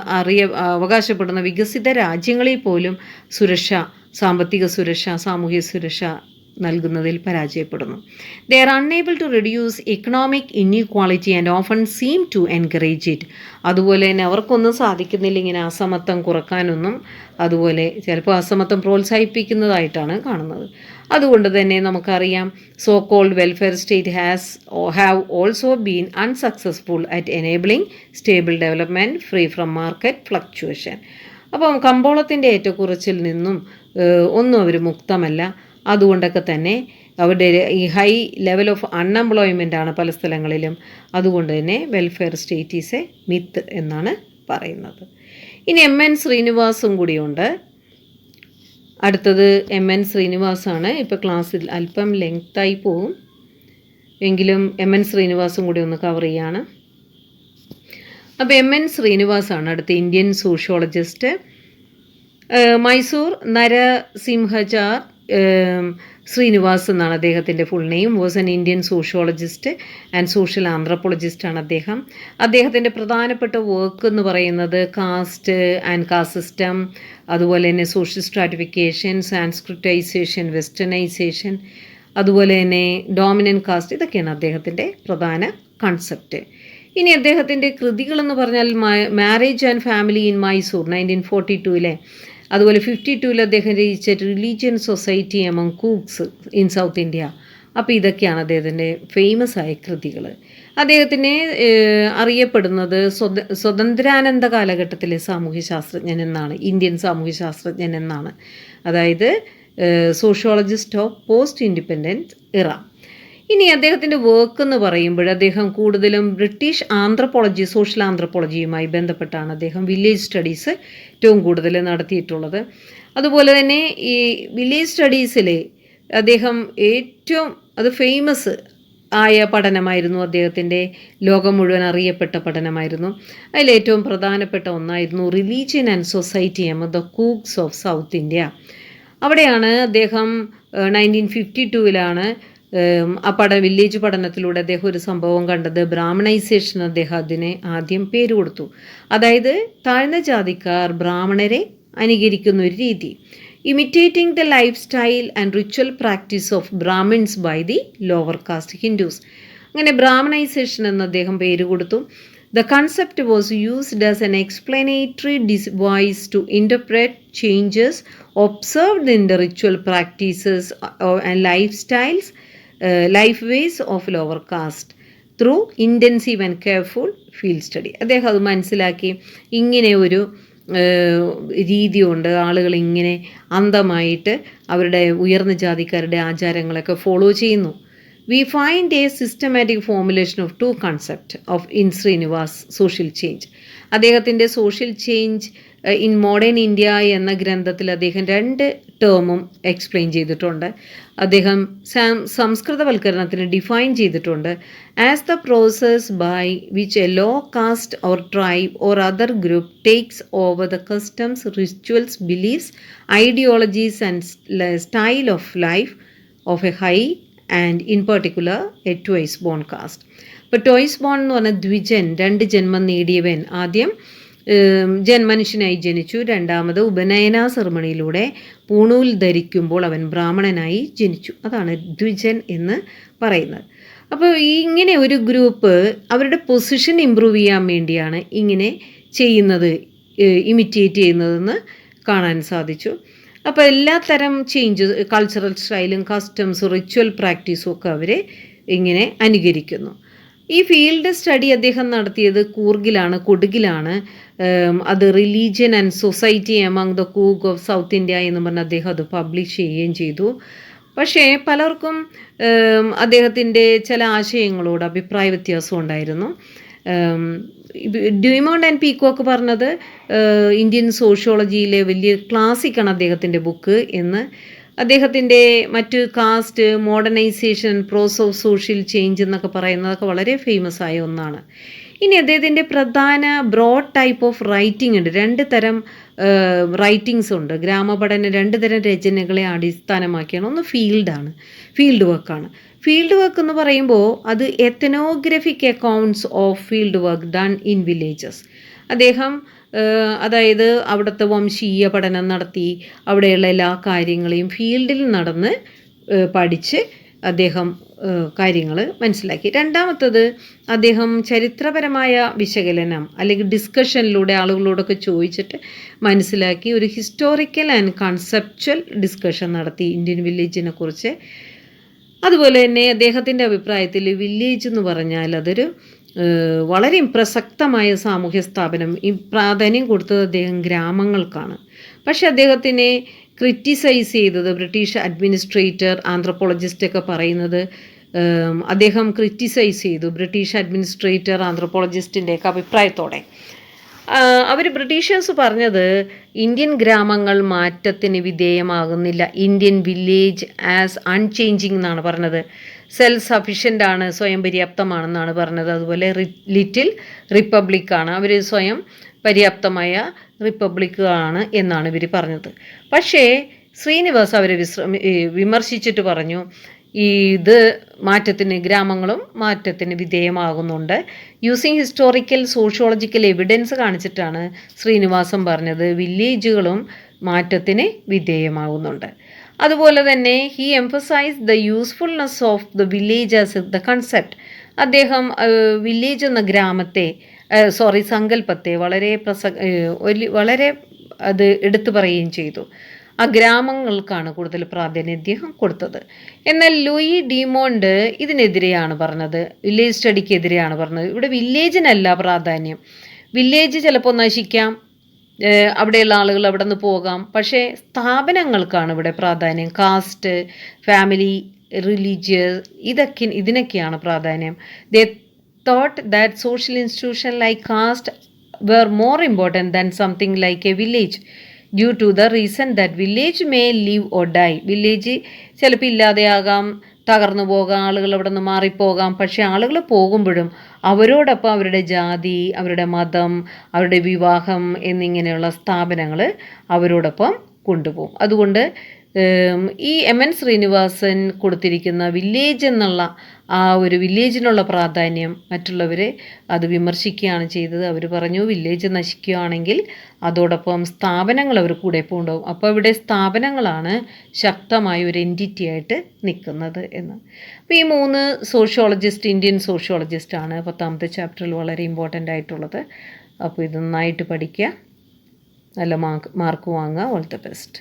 അവകാശപ്പെടുന്ന വികസിത രാജ്യങ്ങളിൽ പോലും സുരക്ഷ, സാമ്പത്തിക സുരക്ഷ, സാമൂഹിക സുരക്ഷ നൽകുന്നതിൽ പരാജയപ്പെടുന്നു. They are unable to reduce economic inequality and often seem to encourage it. അതുപോലെ തന്നെ അവർക്കൊന്നും സാധിക്കുന്നില്ല ഇങ്ങനെ അസമത്വം കുറക്കാനൊന്നും. അതുപോലെ ചിലപ്പോൾ അസമത്വം പ്രോത്സാഹിപ്പിക്കുന്നതായിട്ടാണ് കാണുന്നത്. അതുകൊണ്ട് തന്നെ നമുക്കറിയാം so called welfare state have also been unsuccessful at enabling stable development free from market fluctuation. അപ്പം കമ്പോളത്തിൻ്റെ ഏറ്റക്കുറച്ചിൽ നിന്നും ഒന്നും അവർ മുക്തമല്ല. അതുകൊണ്ടൊക്കെ തന്നെ അവരുടെ ഈ ഹൈ ലെവൽ ഓഫ് അൺഎംപ്ലോയ്മെൻ്റ് ആണ് പല സ്ഥലങ്ങളിലും. അതുകൊണ്ട് തന്നെ welfare state is a myth എന്നാണ് പറയുന്നത്. ഇനി MN ശ്രീനിവാസും കൂടിയുണ്ട്. അടുത്തത് MN ശ്രീനിവാസാണ്. ഇപ്പോൾ ക്ലാസ്സിൽ അല്പം ലെങ്തായി പോവും എങ്കിലും MN ശ്രീനിവാസും കൂടി ഒന്ന് കവർ ചെയ്യാണ്. അപ്പോൾ MN ശ്രീനിവാസാണ് അടുത്ത ഇന്ത്യൻ സോഷ്യോളജിസ്റ്റ്. മൈസൂർ നരസിംഹചാർ ശ്രീനിവാസ് എന്നാണ് അദ്ദേഹത്തിൻ്റെ full name. Was an Indian sociologist and social ആന്ത്രോപോളജിസ്റ്റാണ് അദ്ദേഹം. അദ്ദേഹത്തിൻ്റെ പ്രധാനപ്പെട്ട വർക്ക് എന്ന് പറയുന്നത് കാസ്റ്റ് ആൻഡ് കാസ്റ്റ് സിസ്റ്റം, അതുപോലെ തന്നെ സോഷ്യൽ സ്ട്രാറ്റിഫിക്കേഷൻ, സാൻസ്ക്രിറ്റൈസേഷൻ, വെസ്റ്റേണൈസേഷൻ, അതുപോലെ തന്നെ ഡോമിനൻ്റ് കാസ്റ്റ്, ഇതൊക്കെയാണ് അദ്ദേഹത്തിൻ്റെ പ്രധാന കൺസെപ്റ്റ്. ഇനി അദ്ദേഹത്തിൻ്റെ കൃതികളെന്ന് പറഞ്ഞാൽ marriage and family in Mysore 1942, അതുപോലെ 52 അദ്ദേഹം രചിച്ച religion society among cooks in south India. അപ്പോൾ ഇതൊക്കെയാണ് അദ്ദേഹത്തിൻ്റെ ഫേമസ് ആയ കൃതികൾ. അദ്ദേഹത്തിനെ അറിയപ്പെടുന്നത് സ്വതന്ത്രാനന്ദ കാലഘട്ടത്തിലെ സാമൂഹ്യശാസ്ത്രജ്ഞൻ എന്നാണ്, ഇന്ത്യൻ സാമൂഹ്യശാസ്ത്രജ്ഞൻ എന്നാണ്. അതായത് സോഷ്യോളജിസ്റ്റ് ഓഫ് പോസ്റ്റ് ഇൻഡിപെൻഡൻസ് ഇറ. ഇനി അദ്ദേഹത്തിൻ്റെ വർക്ക് എന്ന് പറയുമ്പോൾ അദ്ദേഹം കൂടുതലും ബ്രിട്ടീഷ് ആന്ത്രപ്പോളജി, സോഷ്യൽ ആന്ത്രപ്പോളജിയുമായി ബന്ധപ്പെട്ടാണ് അദ്ദേഹം വില്ലേജ് സ്റ്റഡീസ് ഏറ്റവും കൂടുതൽ നടത്തിയിട്ടുള്ളത്. അതുപോലെ തന്നെ ഈ വില്ലേജ് സ്റ്റഡീസിൽ അദ്ദേഹം ഏറ്റവും ഫേമസ് ആയ പഠനമായിരുന്നു അദ്ദേഹത്തിൻ്റെ, ലോകം മുഴുവൻ അറിയപ്പെട്ട പഠനമായിരുന്നു. അതിലേറ്റവും പ്രധാനപ്പെട്ട ഒന്നായിരുന്നു religion and society among the cooks of south India. അവിടെയാണ് അദ്ദേഹം 1952 വില്ലേജ് പഠനത്തിലൂടെ അദ്ദേഹം ഒരു സംഭവം കണ്ടത്. ബ്രാഹ്മണൈസേഷൻ അദ്ദേഹം അതിനെ ആദ്യം പേര് കൊടുത്തു. അതായത് താഴ്ന്ന ജാതിക്കാർ ബ്രാഹ്മണരെ അനുകരിക്കുന്ന ഒരു രീതി. Imitating the lifestyle and ritual practice of Brahmins by the lower caste Hindus. അങ്ങനെ ബ്രാഹ്മണൈസേഷൻ എന്ന് അദ്ദേഹം പേര് കൊടുത്തു. The concept was used as an explanatory device to interpret changes observed in the ritual practices and lifestyles, lifeways of lower caste through intensive and careful field study. അദ്ദേഹം അത് മനസ്സിലാക്കി ഇങ്ങനെ ഒരു രീതിയുണ്ട്, ആളുകൾ ഇങ്ങനെ അന്ധമായിട്ട് അവരുടെ ഉയർന്ന ജാതിക്കാരുടെ ആചാരങ്ങളൊക്കെ ഫോളോ ചെയ്യുന്നു. We find a systematic formulation of two concepts of in Srinivas social change. അദ്ദേഹത്തിൻ്റെ social change in modern India എന്ന ഗ്രന്ഥത്തിൽ അദ്ദേഹം 2 ടേമും എക്സ്പ്ലെയിൻ ചെയ്തിട്ടുണ്ട്. അദ്ദേഹം സംസ്കൃതവൽക്കരണത്തിന് ഡിഫൈൻ ചെയ്തിട്ടുണ്ട്. As the process by which a low caste or tribe or other group takes over the customs, rituals, beliefs, ideologies and style of life of a high and in particular a twice born caste. ഇപ്പോൾ twice born എന്ന് പറഞ്ഞാൽ ദ്വിജൻ, 2 ജന്മം നേടിയവൻ. ആദ്യം മനുഷ്യനായി ജനിച്ചു, രണ്ടാമത് ഉപനയന സെറമണിയിലൂടെ പൂണൂൽ ധരിക്കുമ്പോൾ അവൻ ബ്രാഹ്മണനായി ജനിച്ചു. അതാണ് ദ്വിജൻ എന്ന് പറയുന്നത്. അപ്പോൾ ഇങ്ങനെ ഒരു ഗ്രൂപ്പ് അവരുടെ പൊസിഷൻ ഇമ്പ്രൂവ് ചെയ്യാൻ വേണ്ടിയാണ് ഇങ്ങനെ ചെയ്യുന്നത്, ഇമിറ്റേറ്റ് ചെയ്യുന്നതെന്ന് കാണാൻ സാധിച്ചു. അപ്പോൾ എല്ലാത്തരം ചേഞ്ചസ്, കൾച്ചറൽ സ്റ്റൈലും കസ്റ്റംസും റിച്വൽ പ്രാക്ടീസും ഒക്കെ അവർ ഇങ്ങനെ അനുകരിക്കുന്നു. ഈ ഫീൽഡ് സ്റ്റഡി അദ്ദേഹം നടത്തിയത് കൊടുകിലാണ്. അത് religion and society among the കൂഗ് ഓഫ് സൗത്ത് ഇന്ത്യ എന്ന് പറഞ്ഞ് അദ്ദേഹം അത് പബ്ലിഷ് ചെയ്യുകയും ചെയ്തു. പക്ഷേ പലർക്കും അദ്ദേഹത്തിൻ്റെ ചില ആശയങ്ങളോട് അഭിപ്രായ വ്യത്യാസം ഉണ്ടായിരുന്നു. ഡ്യൂമോണ്ട് ആൻഡ് പീക്കോക്ക് പറഞ്ഞത് ഇന്ത്യൻ സോഷ്യോളജിയിലെ വലിയ ക്ലാസിക്കാണ് അദ്ദേഹത്തിൻ്റെ ബുക്ക് എന്ന്. അദ്ദേഹത്തിൻ്റെ മറ്റ് caste, modernisation, process of social change എന്നൊക്കെ പറയുന്നതൊക്കെ വളരെ ഫേമസ് ആയ ഒന്നാണ്. ഇനി അദ്ദേഹത്തിൻ്റെ പ്രധാന ബ്രോഡ് ടൈപ്പ് ഓഫ് റൈറ്റിംഗ് ഉണ്ട്. 2 തരം റൈറ്റിങ്സ് ഉണ്ട്. ഗ്രാമപഠന 2 തരം രചനകളെ അടിസ്ഥാനമാക്കിയാണ്. ഒന്ന് ഫീൽഡ് വർക്കാണ്. ഫീൽഡ് വർക്ക് എന്ന് പറയുമ്പോൾ അത് ethnographic accounts of field work done in villages. അദ്ദേഹം അതായത് അവിടുത്തെ വംശീയ പഠനം നടത്തി അവിടെയുള്ള എല്ലാ കാര്യങ്ങളെയും ഫീൽഡിൽ നടന്ന് പഠിച്ച് അദ്ദേഹം കാര്യങ്ങൾ മനസ്സിലാക്കി. രണ്ടാമത്തത് അദ്ദേഹം ചരിത്രപരമായ വിശകലനം അല്ലെങ്കിൽ ഡിസ്കഷനിലൂടെ ആളുകളോടൊക്കെ ചോദിച്ചിട്ട് മനസ്സിലാക്കി ഒരു ഹിസ്റ്റോറിക്കൽ ആൻഡ് കൺസെപ്ച്വൽ ഡിസ്കഷൻ നടത്തി ഇന്ത്യൻ വില്ലേജിനെ കുറിച്ച്. അതുപോലെ തന്നെ അദ്ദേഹത്തിൻ്റെ അഭിപ്രായത്തിൽ വില്ലേജ് എന്ന് പറഞ്ഞാൽ അതൊരു വളരെ പ്രസക്തമായ സാമൂഹ്യ സ്ഥാപനം. ഈ പ്രാധാന്യം കൊടുത്തത് അദ്ദേഹം ഗ്രാമങ്ങൾക്കാണ്. പക്ഷെ അദ്ദേഹത്തിനെ ക്രിറ്റിസൈസ് ചെയ്തത് ബ്രിട്ടീഷ് അഡ്മിനിസ്ട്രേറ്റർ, ആന്ത്രപ്പോളജിസ്റ്റൊക്കെ പറയുന്നത് അദ്ദേഹം ക്രിറ്റിസൈസ് ചെയ്തു ബ്രിട്ടീഷ് അഡ്മിനിസ്ട്രേറ്റർ, ആന്ത്രപ്പോളജിസ്റ്റിൻ്റെയൊക്കെ അഭിപ്രായത്തോടെ. അവർ ബ്രിട്ടീഷേഴ്സ് പറഞ്ഞത് ഇന്ത്യൻ ഗ്രാമങ്ങൾ മാറ്റത്തിന് വിധേയമാകുന്നില്ല, ഇന്ത്യൻ വില്ലേജ് ആസ് അൺചേഞ്ചിങ് എന്നാണ് പറഞ്ഞത്. സെൽഫ് സഫിഷ്യൻ്റ് ആണ്, സ്വയം പര്യാപ്തമാണെന്നാണ് പറഞ്ഞത്. അതുപോലെ ലിറ്റിൽ റിപ്പബ്ലിക്കാണ്, അവർ സ്വയം പര്യാപ്തമായ റിപ്പബ്ലിക്കാണ് എന്നാണ് ഇവർ പറഞ്ഞത്. പക്ഷേ ശ്രീനിവാസ് അവരെ വിമർശിച്ചിട്ട് പറഞ്ഞു ഇത് ഗ്രാമങ്ങളും മാറ്റത്തിന് വിധേയമാകുന്നുണ്ട്. യൂസിങ് ഹിസ്റ്റോറിക്കൽ സോഷ്യോളജിക്കൽ എവിഡൻസ് കാണിച്ചിട്ടാണ് ശ്രീനിവാസം പറഞ്ഞത് വില്ലേജുകളും മാറ്റത്തിന് വിധേയമാകുന്നുണ്ട്. അതുപോലെ തന്നെ he emphasise the usefulness of the village as the concept. അദ്ദേഹം വില്ലേജ് എന്ന സങ്കല്പത്തെ വളരെ അത് എടുത്തു പറയുകയും ചെയ്തു. ആ ഗ്രാമങ്ങൾക്കാണ് കൂടുതൽ പ്രാധാന്യം അദ്ദേഹം കൊടുത്തത്. എന്നാൽ ലൂയി ഡീമോണ്ട് ഇതിനെതിരെയാണ് പറഞ്ഞത്, വില്ലേജ് സ്റ്റഡിക്കെതിരെയാണ് പറഞ്ഞത്. ഇവിടെ വില്ലേജിനല്ല പ്രാധാന്യം, വില്ലേജ് ചിലപ്പോൾ നശിക്കാം, അവിടെയുള്ള ആളുകൾ അവിടെ നിന്ന് പോകാം, പക്ഷേ സ്ഥാപനങ്ങൾക്കാണ് ഇവിടെ പ്രാധാന്യം. കാസ്റ്റ്, ഫാമിലി, റിലീജിയസ് ഇതിനൊക്കെയാണ് പ്രാധാന്യം. They thought that social institution like caste were more important than something like a village due to the reason that village may live or die. Village ചിലപ്പോൾ ഇല്ലാതെയാകാം, തകർന്നു പോകാം, ആളുകൾ അവിടെ നിന്ന് മാറിപ്പോകാം. പക്ഷേ ആളുകൾ പോകുമ്പോഴും അവരോടൊപ്പം അവരുടെ ജാതി, അവരുടെ മതം, അവരുടെ വിവാഹം എന്നിങ്ങനെയുള്ള സ്ഥാപനങ്ങൾ അവരോടൊപ്പം കൊണ്ടുപോകും. അതുകൊണ്ട് ഈ എം.എൻ. ശ്രീനിവാസൻ കൊടുത്തിരിക്കുന്ന വില്ലേജ് എന്നുള്ള ആ ഒരു വില്ലേജിനുള്ള പ്രാധാന്യം മറ്റുള്ളവരെ അത് വിമർശിക്കുകയാണ് ചെയ്തത്. അവർ പറഞ്ഞു വില്ലേജ് നശിക്കുകയാണെങ്കിൽ അതോടൊപ്പം സ്ഥാപനങ്ങൾ അവർ കൂടെ കൊണ്ടുപോകും. അപ്പോൾ ഇവിടെ സ്ഥാപനങ്ങളാണ് ശക്തമായ ഒരു എൻറ്റിറ്റി ആയിട്ട് നിൽക്കുന്നത് എന്ന്. അപ്പോൾ ഈ 3 സോഷ്യോളജിസ്റ്റ്, ഇന്ത്യൻ സോഷ്യോളജിസ്റ്റാണ് 10ാമത്തെ ചാപ്റ്ററിൽ വളരെ ഇമ്പോർട്ടൻ്റ് ആയിട്ടുള്ളത്. അപ്പോൾ ഇത് നന്നായിട്ട് പഠിക്കുക, നല്ല മാർക്ക് വാങ്ങുക. All the best.